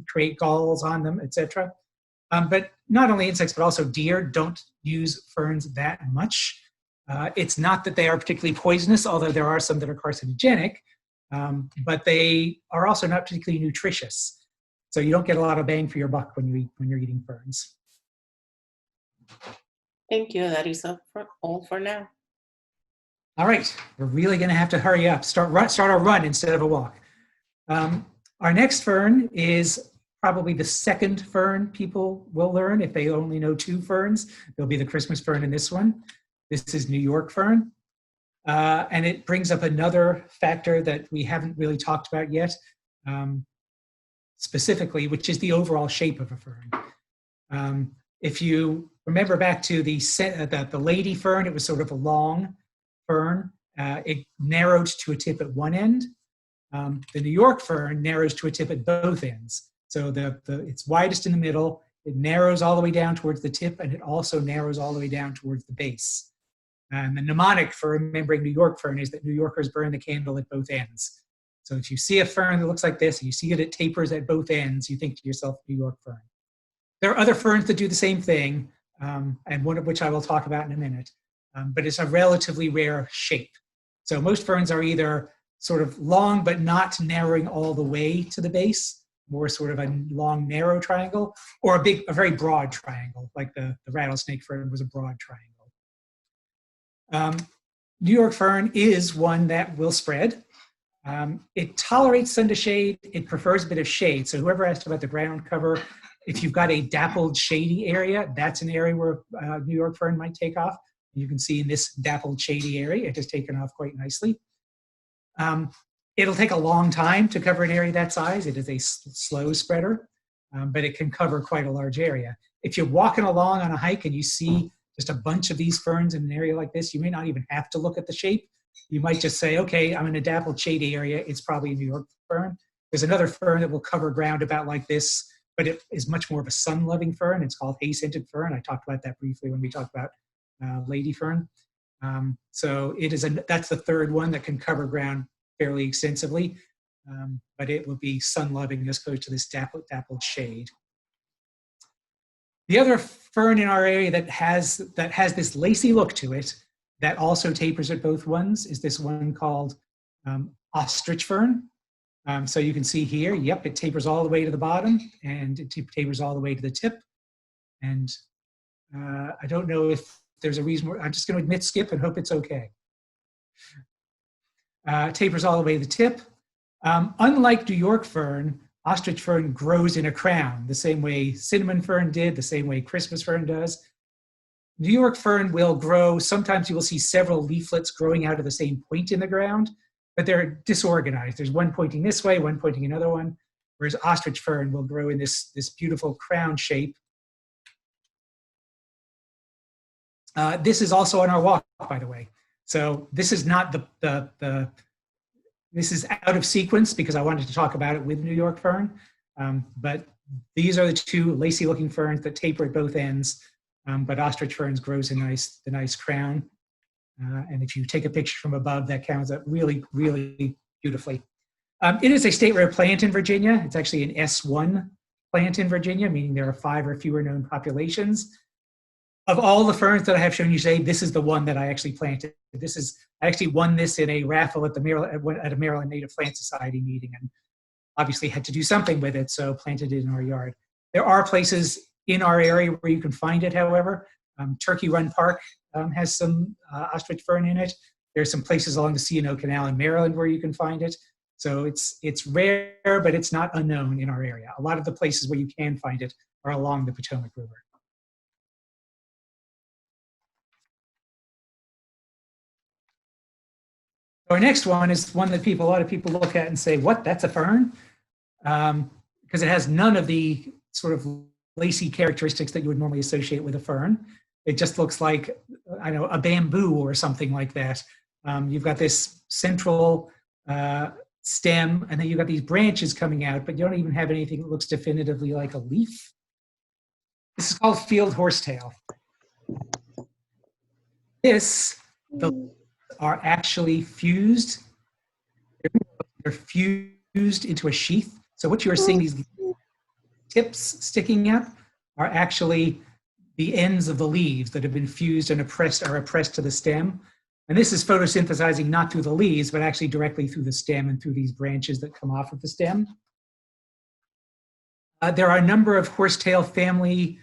create galls on them, etc. But not only insects, but also deer don't use ferns that much. It's not that they are particularly poisonous, although there are some that are carcinogenic, but they are also not particularly nutritious. So you don't get a lot of bang for your buck when you're eating ferns. Thank you. That is all for now. All right, we're really going to have to hurry up. Start our run instead of a walk. Our next fern is probably the second fern people will learn. If they only know two ferns, there'll be the Christmas fern and this one. This is New York fern. And it brings up another factor that we haven't really talked about yet, specifically, which is the overall shape of a fern. If you remember back to the lady fern, it was sort of a long fern. It narrowed to a tip at one end. The New York fern narrows to a tip at both ends. So it's widest in the middle, it narrows all the way down towards the tip, and it also narrows all the way down towards the base. And the mnemonic for remembering New York fern is that New Yorkers burn the candle at both ends. So if you see a fern that looks like this, and you see it tapers at both ends, you think to yourself, New York fern. There are other ferns that do the same thing, and one of which I will talk about in a minute, but it's a relatively rare shape. So most ferns are either sort of long but not narrowing all the way to the base, more sort of a long narrow triangle, or a very broad triangle, like the rattlesnake fern was a broad triangle. New York fern is one that will spread. It tolerates sun to shade. It prefers a bit of shade. So whoever asked about the ground cover, if you've got a dappled shady area, that's an area where New York fern might take off. You can see in this dappled shady area, it has taken off quite nicely. It'll take a long time to cover an area that size. It is a slow spreader, but it can cover quite a large area. If you're walking along on a hike and you see just a bunch of these ferns in an area like this, you may not even have to look at the shape. You might just say, okay, I'm in a dappled shady area. It's probably a New York fern. There's another fern that will cover ground about like this, but it is much more of a sun-loving fern. It's called hay-scented fern. I talked about that briefly when we talked about lady fern. So that's the third one that can cover ground fairly extensively, but it will be sun-loving as opposed to this dappled shade. The other fern in our area that has this lacy look to it, that also tapers at both ones, is this one called ostrich fern. So you can see here, yep, it tapers all the way to the bottom, and it tapers all the way to the tip. And I don't know if there's a reason. I'm just going to admit skip and hope it's okay. Tapers all the way to the tip. Unlike New York fern, ostrich fern grows in a crown, the same way cinnamon fern did, the same way Christmas fern does. New York fern will grow, sometimes you will see several leaflets growing out of the same point in the ground, but they're disorganized. There's one pointing this way, one pointing another one, whereas ostrich fern will grow in this beautiful crown shape. This is also on our walk, by the way. So this is not this is out of sequence because I wanted to talk about it with New York fern. But these are the two lacy looking ferns that taper at both ends. But ostrich ferns grows a nice crown. And if you take a picture from above, that comes up really, really beautifully. It is a state rare plant in Virginia. It's actually an S1 plant in Virginia, meaning there are 5 or fewer known populations. Of all the ferns that I have shown you today, this is the one that I actually planted. I actually won this in a raffle at a Maryland Native Plant Society meeting, and obviously had to do something with it, so planted it in our yard. There are places in our area where you can find it, however. Turkey Run Park has some ostrich fern in it. There's some places along the C&O Canal in Maryland where you can find it. So it's rare, but it's not unknown in our area. A lot of the places where you can find it are along the Potomac River. Our next one is one that a lot of people look at and say, what, that's a fern? Because it has none of the sort of lacy characteristics that you would normally associate with a fern. It just looks like, I don't know, a bamboo or something like that. You've got this central stem, and then you've got these branches coming out, but you don't even have anything that looks definitively like a leaf. This is called field horsetail. The are actually fused. They're fused into a sheath. So what you're seeing, these tips sticking up, are actually the ends of the leaves that have been fused and are oppressed to the stem. And this is photosynthesizing not through the leaves, but actually directly through the stem and through these branches that come off of the stem. There are a number of horsetail family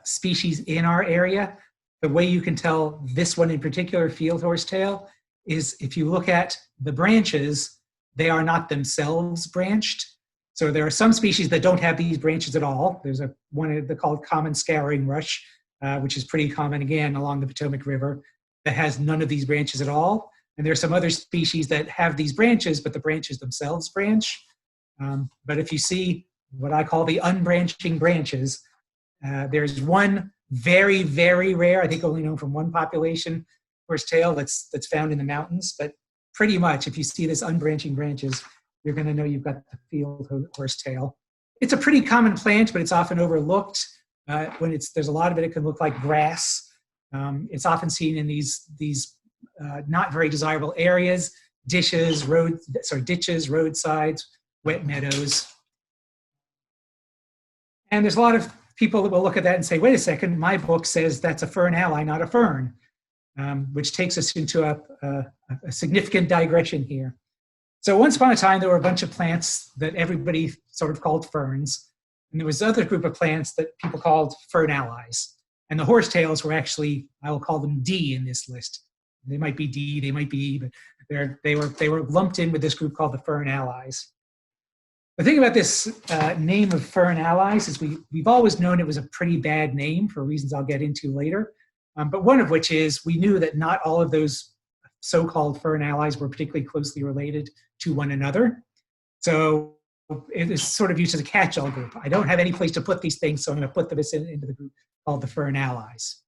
species in our area. The way you can tell this one in particular, field horsetail, is if you look at the branches, they are not themselves branched. So there are some species that don't have these branches at all. There's one called common scouring rush, which is pretty common again along the Potomac River, that has none of these branches at all. And there are some other species that have these branches, but the branches themselves branch. But if you see what I call the unbranching branches, there's one very, very rare, I think only known from one population, horsetail that's found in the mountains. But pretty much, if you see this unbranching branches, you're going to know you've got the field horsetail. It's a pretty common plant, but it's often overlooked. There's a lot of it, it can look like grass. It's often seen in these not very desirable areas, ditches, roadsides, wet meadows. And there's a lot of people that will look at that and say, wait a second, my book says that's a fern ally, not a fern, which takes us into a significant digression here. So once upon a time, there were a bunch of plants that everybody sort of called ferns. And there was another group of plants that people called fern allies. And the horsetails were actually, I will call them D in this list. They might be D, they might be E, but they were lumped in with this group called the fern allies. The thing about this name of fern allies is we've always known it was a pretty bad name for reasons I'll get into later. But one of which is we knew that not all of those so-called fern allies were particularly closely related to one another. So it is sort of used as a catch-all group. I don't have any place to put these things, so I'm going to put them into the group called the fern allies.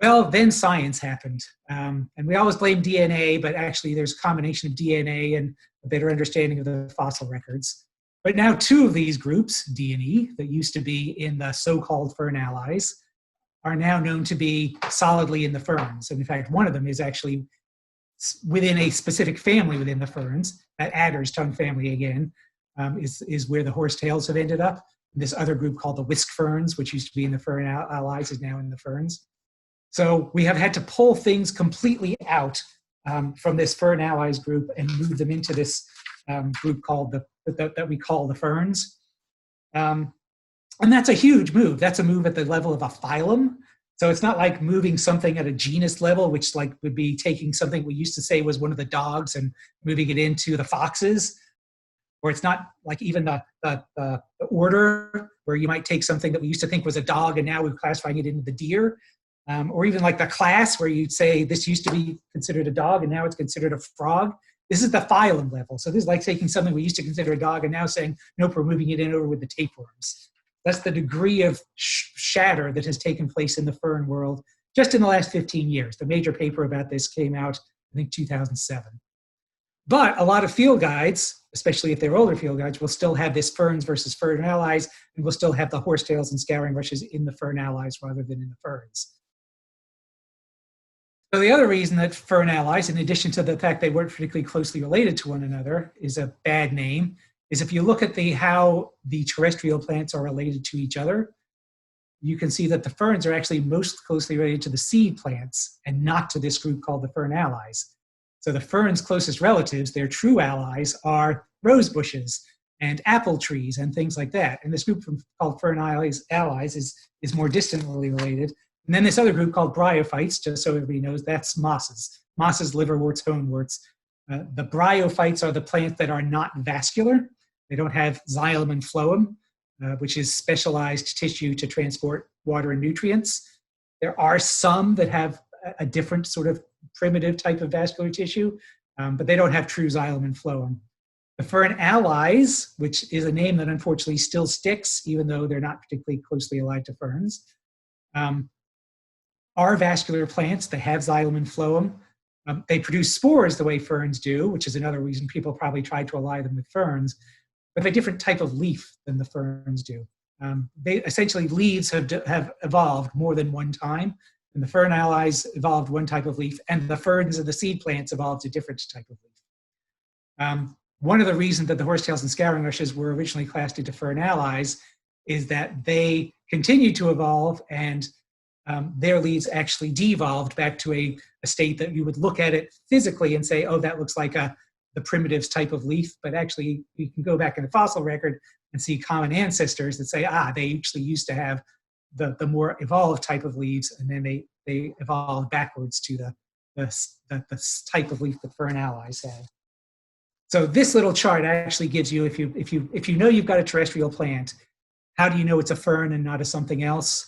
Well, then science happened. And we always blame DNA, but actually there's a combination of DNA and a better understanding of the fossil records. But now 2 of these groups, D and E, that used to be in the so-called fern allies, are now known to be solidly in the ferns. And in fact, one of them is actually within a specific family within the ferns, that adder's tongue family again, is where the horsetails have ended up. And this other group called the whisk ferns, which used to be in the fern allies, is now in the ferns. So we have had to pull things completely out from this fern allies group and move them into this group called that we call the ferns. And that's a huge move. That's a move at the level of a phylum. So it's not like moving something at a genus level, which like would be taking something we used to say was one of the dogs and moving it into the foxes. Or it's not like even the order where you might take something that we used to think was a dog and now we're classifying it into the deer. Or even like the class where you'd say this used to be considered a dog and now it's considered a frog. This is the phylum level. So this is like taking something we used to consider a dog and now saying, nope, we're moving it in over with the tapeworms. That's the degree of shatter that has taken place in the fern world just in the last 15 years. The major paper about this came out, I think, 2007. But a lot of field guides, especially if they're older field guides, will still have this ferns versus fern allies, and will still have the horsetails and scouring rushes in the fern allies rather than in the ferns. So the other reason that fern allies, in addition to the fact they weren't particularly closely related to one another, is a bad name, is if you look at how the terrestrial plants are related to each other, you can see that the ferns are actually most closely related to the seed plants and not to this group called the fern allies. So the fern's closest relatives, their true allies, are rose bushes and apple trees and things like that. And this group called fern allies is more distantly related. And then this other group called bryophytes, just so everybody knows, that's mosses. Mosses, liverworts, honeworts. The bryophytes are the plants that are not vascular. They don't have xylem and phloem, which is specialized tissue to transport water and nutrients. There are some that have a different sort of primitive type of vascular tissue, but they don't have true xylem and phloem. The fern allies, which is a name that unfortunately still sticks, even though they're not particularly closely allied to ferns, are vascular plants. They have xylem and phloem. They produce spores the way ferns do, which is another reason people probably try to ally them with ferns, but they're a different type of leaf than the ferns do. They essentially, leaves have evolved more than one time, and the fern allies evolved one type of leaf, and the ferns and the seed plants evolved a different type of leaf. One of the reasons that the horsetails and scouring rushes were originally classed into fern allies is that they continued to evolve, and their leaves actually devolved back to a state that you would look at it physically and say, oh, that looks like the primitives type of leaf, but actually you can go back in the fossil record and see common ancestors that say, they actually used to have the more evolved type of leaves, and then they evolved backwards to the type of leaf that fern allies had. So this little chart actually gives you, if you know you've got a terrestrial plant, how do you know it's a fern and not a something else?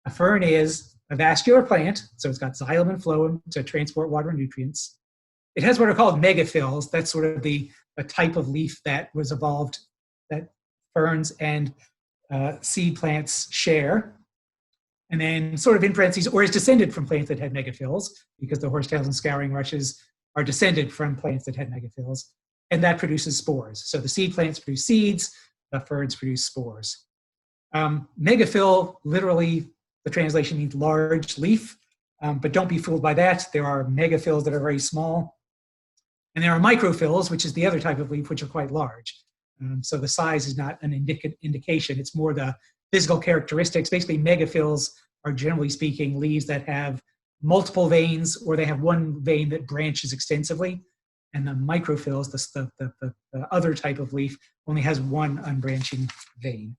A fern is a vascular plant, so it's got xylem and phloem to transport water and nutrients. It has what are called megaphylls. That's sort of the type of leaf that was evolved that ferns and seed plants share. And then sort of in parentheses, or is descended from plants that had megaphylls, because the horsetails and scouring rushes are descended from plants that had megaphylls, and that produces spores. So the seed plants produce seeds, the ferns produce spores. Megaphyll, literally, the translation means large leaf, but don't be fooled by that. There are megaphylls that are very small, and there are microphylls, which is the other type of leaf, which are quite large. So the size is not an indication. It's more the physical characteristics. Basically, megaphylls are, generally speaking, leaves that have multiple veins, or they have one vein that branches extensively. And the microphylls, the other type of leaf, only has one unbranching vein.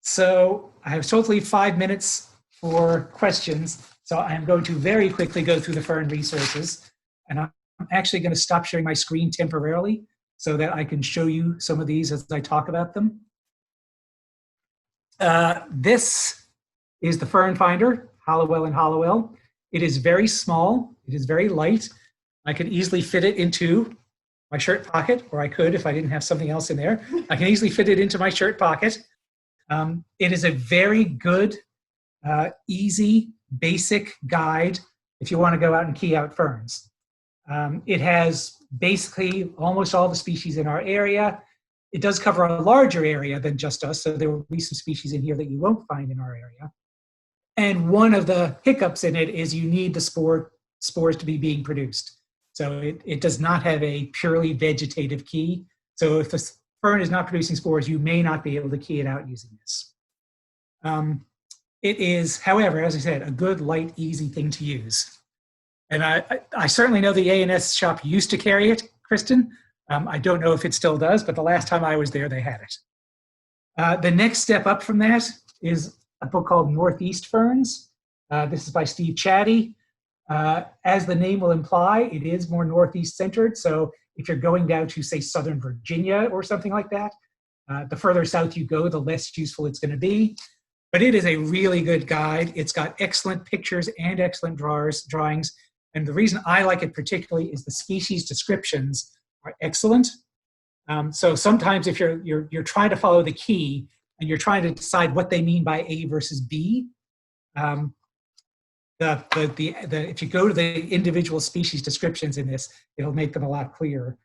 So I have totally 5 minutes for questions. So I'm going to very quickly go through the fern resources. And I'm actually going to stop sharing my screen temporarily so that I can show you some of these as I talk about them. This is the Fern Finder, Hollowell and Hollowell. It is very small. It is very light. I could easily fit it into my shirt pocket, or I could if I didn't have something else in there. I can easily fit it into my shirt pocket. It is a very good, easy, basic guide if you want to go out and key out ferns. It has basically almost all the species in our area. It does cover a larger area than just us, so there will be some species in here that you won't find in our area. And one of the hiccups in it is you need the spores to be being produced. So it does not have a purely vegetative key. So if the fern is not producing spores, you may not be able to key it out using this. It is, however, as I said, a good, light, easy thing to use. And I certainly know the A&S shop used to carry it, Kristen. I don't know if it still does, but the last time I was there, they had it. The next step up from that is a book called Northeast Ferns. This is by Steve Chatty. As the name will imply, it is more Northeast centered. So if you're going down to, say, Southern Virginia or something like that, the further south you go, the less useful it's going to be. But it is a really good guide. It's got excellent pictures and excellent drawings. And the reason I like it particularly is the species descriptions are excellent. So sometimes if you're trying to follow the key and you're trying to decide what they mean by A versus B, if you go to the individual species descriptions in this, it'll make them a lot clearer.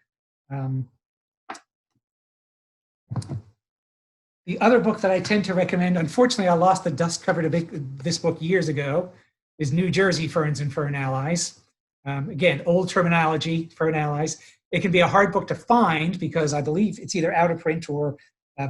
The other book that I tend to recommend, unfortunately, I lost the dust cover to this book years ago, is New Jersey Ferns and Fern Allies. Again, old terminology, Fern Allies. It can be a hard book to find because I believe it's either out of print or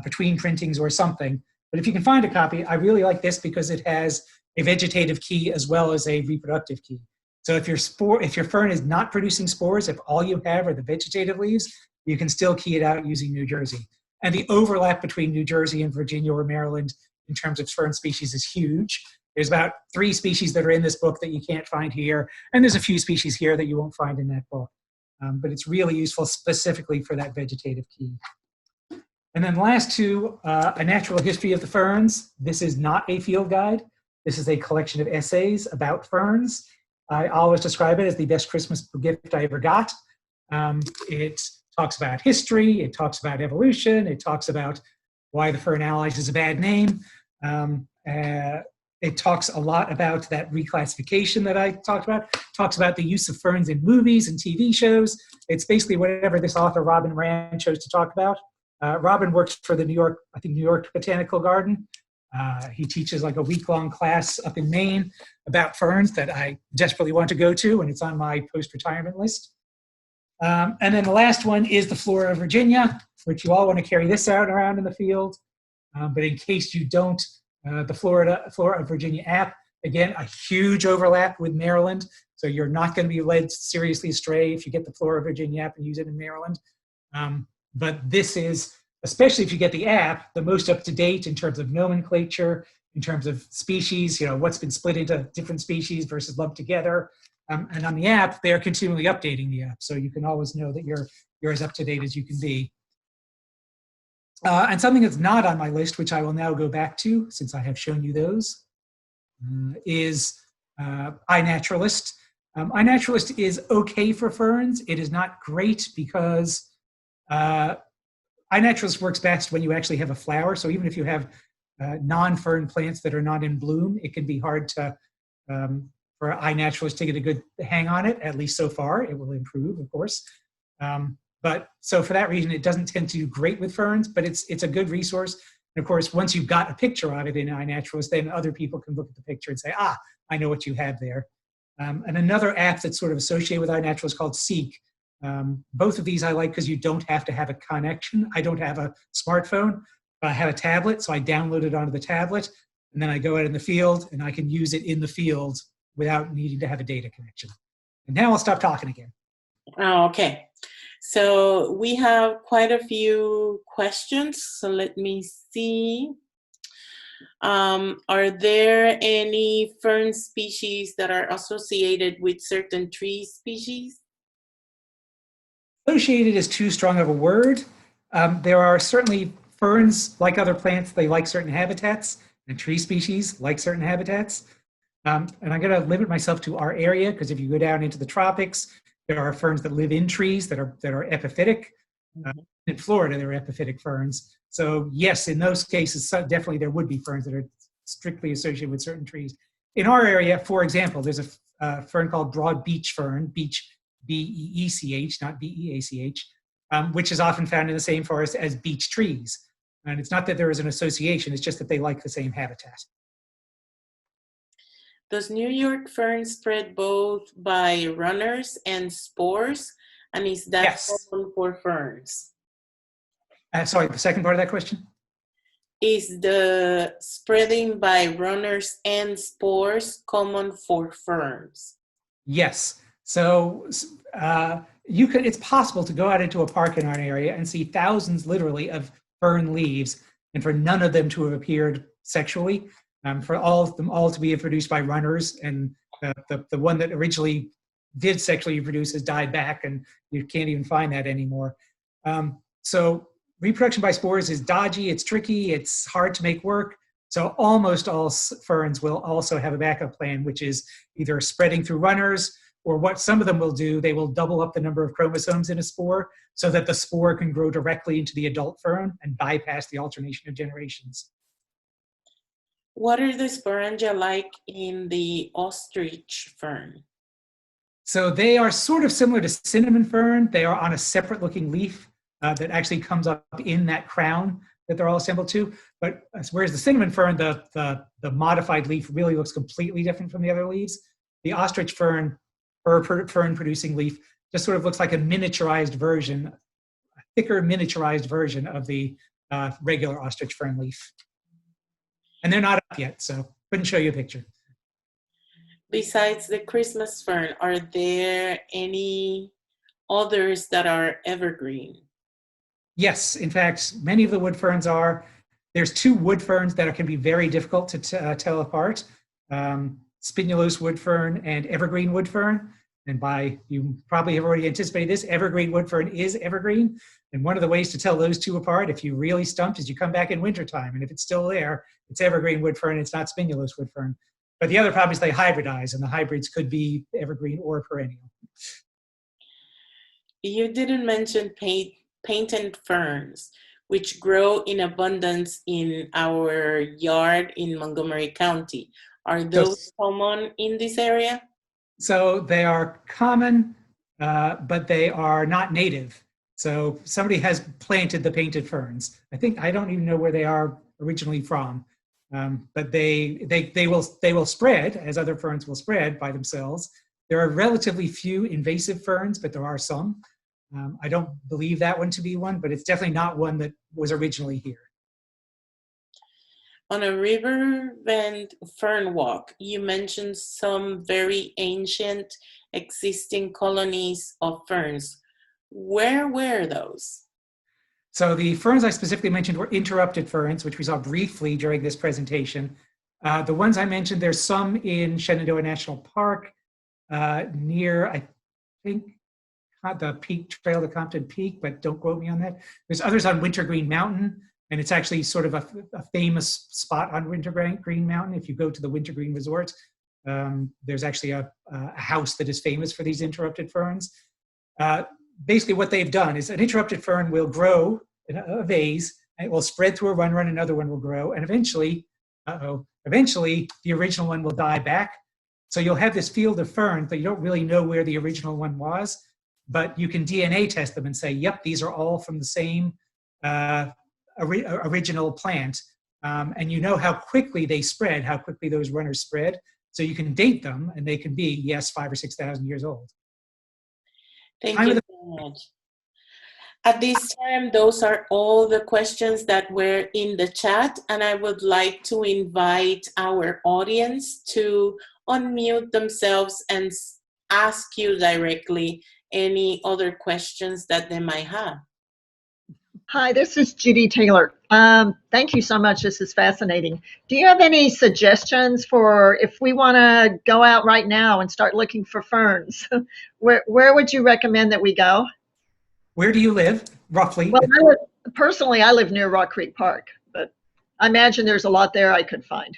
between printings or something. But if you can find a copy, I really like this because it has a vegetative key as well as a reproductive key. So if your fern is not producing spores, if all you have are the vegetative leaves, you can still key it out using New Jersey. And the overlap between New Jersey and Virginia or Maryland in terms of fern species is huge. There's about 3 species that are in this book that you can't find here, and there's a few species here that you won't find in that book. But it's really useful specifically for that vegetative key. And then the last 2, A Natural History of the Ferns. This is not a field guide. This is a collection of essays about ferns. I always describe it as the best Christmas gift I ever got. It talks about history, it talks about evolution, it talks about why the Fern Allies is a bad name. It talks a lot about that reclassification that I talked about. It talks about the use of ferns in movies and TV shows. It's basically whatever this author, Robin Rand, chose to talk about. Robin works for the New York Botanical Garden. He teaches like a week-long class up in Maine about ferns that I desperately want to go to, and it's on my post-retirement list. And then the last one is the Flora of Virginia, which you all want to carry this out around in the field. But in case you don't, the Flora of Virginia app, again, a huge overlap with Maryland. So you're not going to be led seriously astray if you get the Flora of Virginia app and use it in Maryland. But this is, especially if you get the app, the most up-to-date in terms of nomenclature, in terms of species, what's been split into different species versus lumped together. And on the app, they're continually updating the app. So you can always know that you're as up-to-date as you can be. And something that's not on my list, which I will now go back to since I have shown you those, is iNaturalist. iNaturalist is okay for ferns. It is not great because iNaturalist works best when you actually have a flower. So even if you have non-fern plants that are not in bloom, it can be hard to for iNaturalist to get a good hang on it, at least so far. It will improve, of course. But so for that reason, it doesn't tend to do great with ferns, but it's a good resource. And of course, once you've got a picture of it in iNaturalist, then other people can look at the picture and say, I know what you have there. And another app that's sort of associated with iNaturalist is called Seek. Both of these I like because you don't have to have a connection. I don't have a smartphone, but I have a tablet, so I download it onto the tablet, and then I go out in the field, and I can use it in the field without needing to have a data connection. And now I'll stop talking again. Oh, okay. So we have quite a few questions. So let me see. Are there any fern species that are associated with certain tree species? Associated is too strong of a word. There are certainly ferns, like other plants, they like certain habitats, and tree species like certain habitats. And I'm going to limit myself to our area because if you go down into the tropics, there are ferns that live in trees that are epiphytic. In Florida, there are epiphytic ferns. So yes, in those cases, definitely there would be ferns that are strictly associated with certain trees. In our area, for example, there's a fern called broad beech fern, beech, B-E-E-C-H, not B-E-A-C-H, which is often found in the same forest as beech trees. And it's not that there is an association, it's just that they like the same habitat. Does New York fern spread both by runners and spores? And is that common for ferns? Sorry, the second part of that question? Is the spreading by runners and spores common for ferns? Yes. So it's possible to go out into a park in our area and see thousands, literally, of fern leaves, and for none of them to have appeared sexually. For all of them all to be produced by runners, and the one that originally did sexually reproduce has died back, and you can't even find that anymore. So reproduction by spores is dodgy, it's tricky, it's hard to make work. So almost all ferns will also have a backup plan, which is either spreading through runners, or what some of them will do, they will double up the number of chromosomes in a spore so that the spore can grow directly into the adult fern and bypass the alternation of generations. What are the sporangia like in the ostrich fern? So they are sort of similar to cinnamon fern. They are on a separate looking leaf that actually comes up in that crown that they're all assembled to. But whereas the cinnamon fern, the modified leaf really looks completely different from the other leaves. The ostrich fern, or fern producing leaf, just sort of looks like a miniaturized version, a thicker miniaturized version of the regular ostrich fern leaf. And they're not up yet, so couldn't show you a picture. Besides the Christmas fern, are there any others that are evergreen? Yes, in fact, many of the wood ferns are. There's two wood ferns that can be very difficult to tell apart. Spinulose wood fern and evergreen wood fern. And you probably have already anticipated this, evergreen wood fern is evergreen. And one of the ways to tell those two apart, if you really stumped, is you come back in wintertime. And if it's still there, it's evergreen wood fern, it's not spinulose wood fern. But the other problem is they hybridize, and the hybrids could be evergreen or perennial. You didn't mention painted ferns, which grow in abundance in our yard in Montgomery County. Are those common in this area? So they are common, but they are not native. So somebody has planted the painted ferns. I don't even know where they are originally from, but they will spread, as other ferns will spread by themselves. There are relatively few invasive ferns, but there are some. I don't believe that one to be one, but it's definitely not one that was originally here. On a riverbend fern walk, you mentioned some very ancient existing colonies of ferns. Where were those? So the ferns I specifically mentioned were interrupted ferns, which we saw briefly during this presentation. The ones I mentioned, there's some in Shenandoah National Park near, I think, the Peak Trail to Compton Peak, but don't quote me on that. There's others on Wintergreen Mountain, and it's actually sort of a famous spot on Wintergreen Mountain. If you go to the Wintergreen Resort, there's actually a house that is famous for these interrupted ferns. Basically what they've done is an interrupted fern will grow in a vase, and it will spread through a run, another one will grow, and eventually the original one will die back. So you'll have this field of ferns, but you don't really know where the original one was, but you can DNA test them and say, yep, these are all from the same original plant. And you know how quickly they spread, how quickly those runners spread. So you can date them, and they can be, yes, 5,000 or 6,000 years old. Thank you so much. At this time, those are all the questions that were in the chat, and I would like to invite our audience to unmute themselves and ask you directly any other questions that they might have. Hi, this is Judy Taylor. Thank you so much. This is fascinating. Do you have any suggestions for if we want to go out right now and start looking for ferns? Where would you recommend that we go? Where do you live, roughly? Well, personally, I live near Rock Creek Park, but I imagine there's a lot there I could find.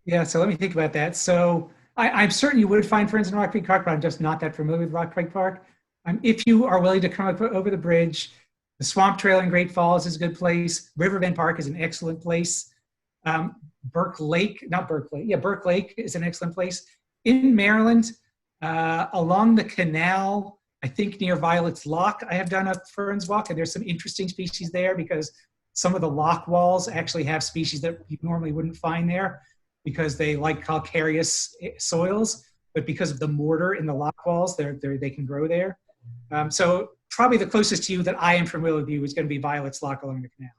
Yeah, so let me think about that. So I'm certain you would find ferns in Rock Creek Park, but I'm just not that familiar with Rock Creek Park. If you are willing to come up over the bridge, the Swamp Trail in Great Falls is a good place. Riverbend Park is an excellent place. Burke Lake is an excellent place. In Maryland, along the canal, I think near Violet's Lock, I have done a ferns walk, and there's some interesting species there because some of the lock walls actually have species that you normally wouldn't find there because they like calcareous soils, but because of the mortar in the lock walls, they can grow there. So probably the closest to you that I am familiar with you is going to be Violet's Lock along the canal.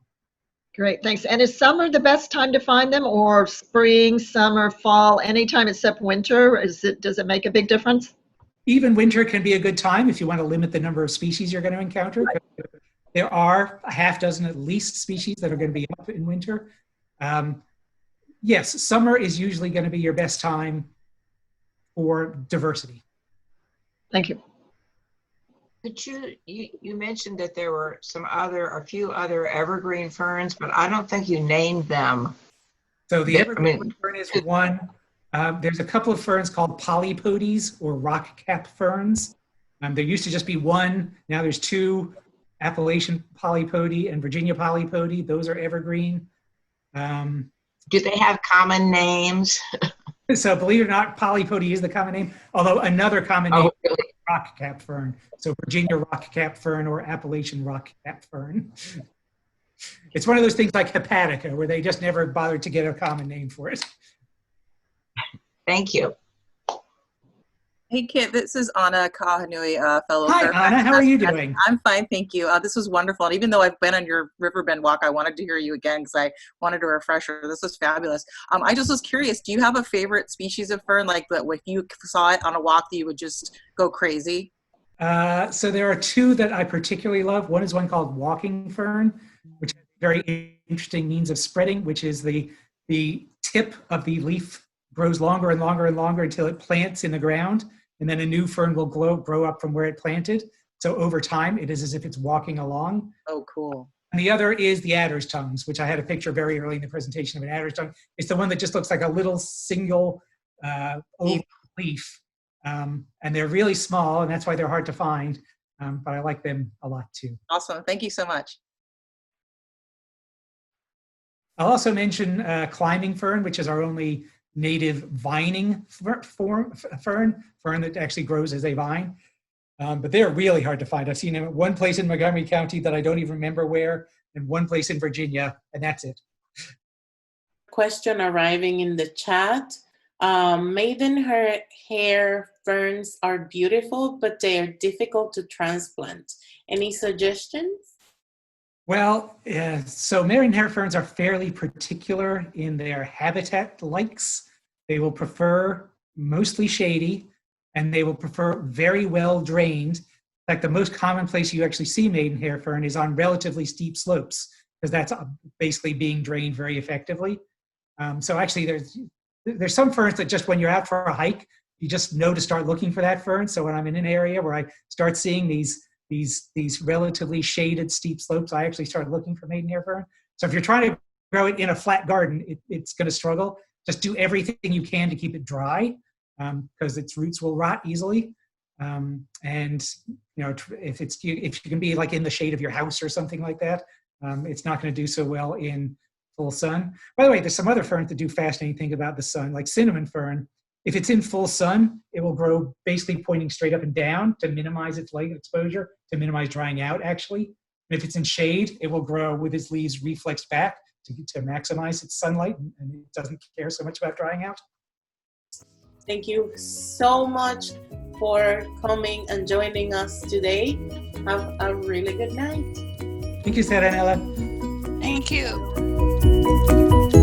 Great, thanks. And is summer the best time to find them, or spring, summer, fall, anytime except winter? Does it make a big difference? Even winter can be a good time if you want to limit the number of species you're going to encounter. Right. There are a half dozen at least species that are going to be up in winter. Yes, summer is usually going to be your best time for diversity. Thank you. Could you mentioned that there were a few other evergreen ferns, but I don't think you named them. So the evergreen fern is one. There's a couple of ferns called polypodes or rock cap ferns. There used to just be one. Now there's two, Appalachian polypody and Virginia polypody. Those are evergreen. Do they have common names? So believe it or not, polypody is the common name, although another common name Oh, really? is rock-cap fern. So Virginia rock-cap fern or Appalachian rock-cap fern. It's one of those things like hepatica, where they just never bothered to get a common name for it. Thank you. Hey, Kit, this is Anna Kahanui, fellow Hi, Fairfax Anna. How are you resident. doing? I'm fine, thank you. This was wonderful. And even though I've been on your Riverbend walk, I wanted to hear you again because I wanted a refresher. This was fabulous. I just was curious, do you have a favorite species of fern, like that if you saw it on a walk that you would just go crazy? So there are two that I particularly love. One is one called walking fern, which is a very interesting means of spreading, which is the tip of the leaf grows longer and longer and longer until it plants in the ground. And then a new fern will grow up from where it planted. So over time, it is as if it's walking along. Oh, cool. And the other is the adder's tongues, which I had a picture very early in the presentation of an adder's tongue. It's the one that just looks like a little single oval leaf. And they're really small, and that's why they're hard to find. But I like them a lot too. Awesome. Thank you so much. I'll also mention climbing fern, which is our only native vining fern that actually grows as a vine. But they're really hard to find. I've seen them at one place in Montgomery County that I don't even remember where, and one place in Virginia, and that's it. Question arriving in the chat. Maidenhair ferns are beautiful, but they are difficult to transplant. Any suggestions? Well, so maidenhair ferns are fairly particular in their habitat likes. They will prefer mostly shady, and they will prefer very well drained. In fact, the most common place you actually see maidenhair fern is on relatively steep slopes, because that's basically being drained very effectively. So actually, there's some ferns that just when you're out for a hike, you just know to start looking for that fern. So when I'm in an area where I start seeing these relatively shaded steep slopes, I actually start looking for maidenhair fern. So if you're trying to grow it in a flat garden, it's going to struggle. Just do everything you can to keep it dry, because its roots will rot easily. And you know, if you can be like in the shade of your house or something like that, it's not going to do so well in full sun. By the way, there's some other ferns that do fascinating things about the sun, like cinnamon fern. If it's in full sun, it will grow basically pointing straight up and down to minimize its light exposure, to minimize drying out, actually. And if it's in shade, it will grow with its leaves reflexed back to maximize its sunlight, and it doesn't care so much about drying out. Thank you so much for coming and joining us today. Have a really good night. Thank you, Sarah and Ella. Thank you.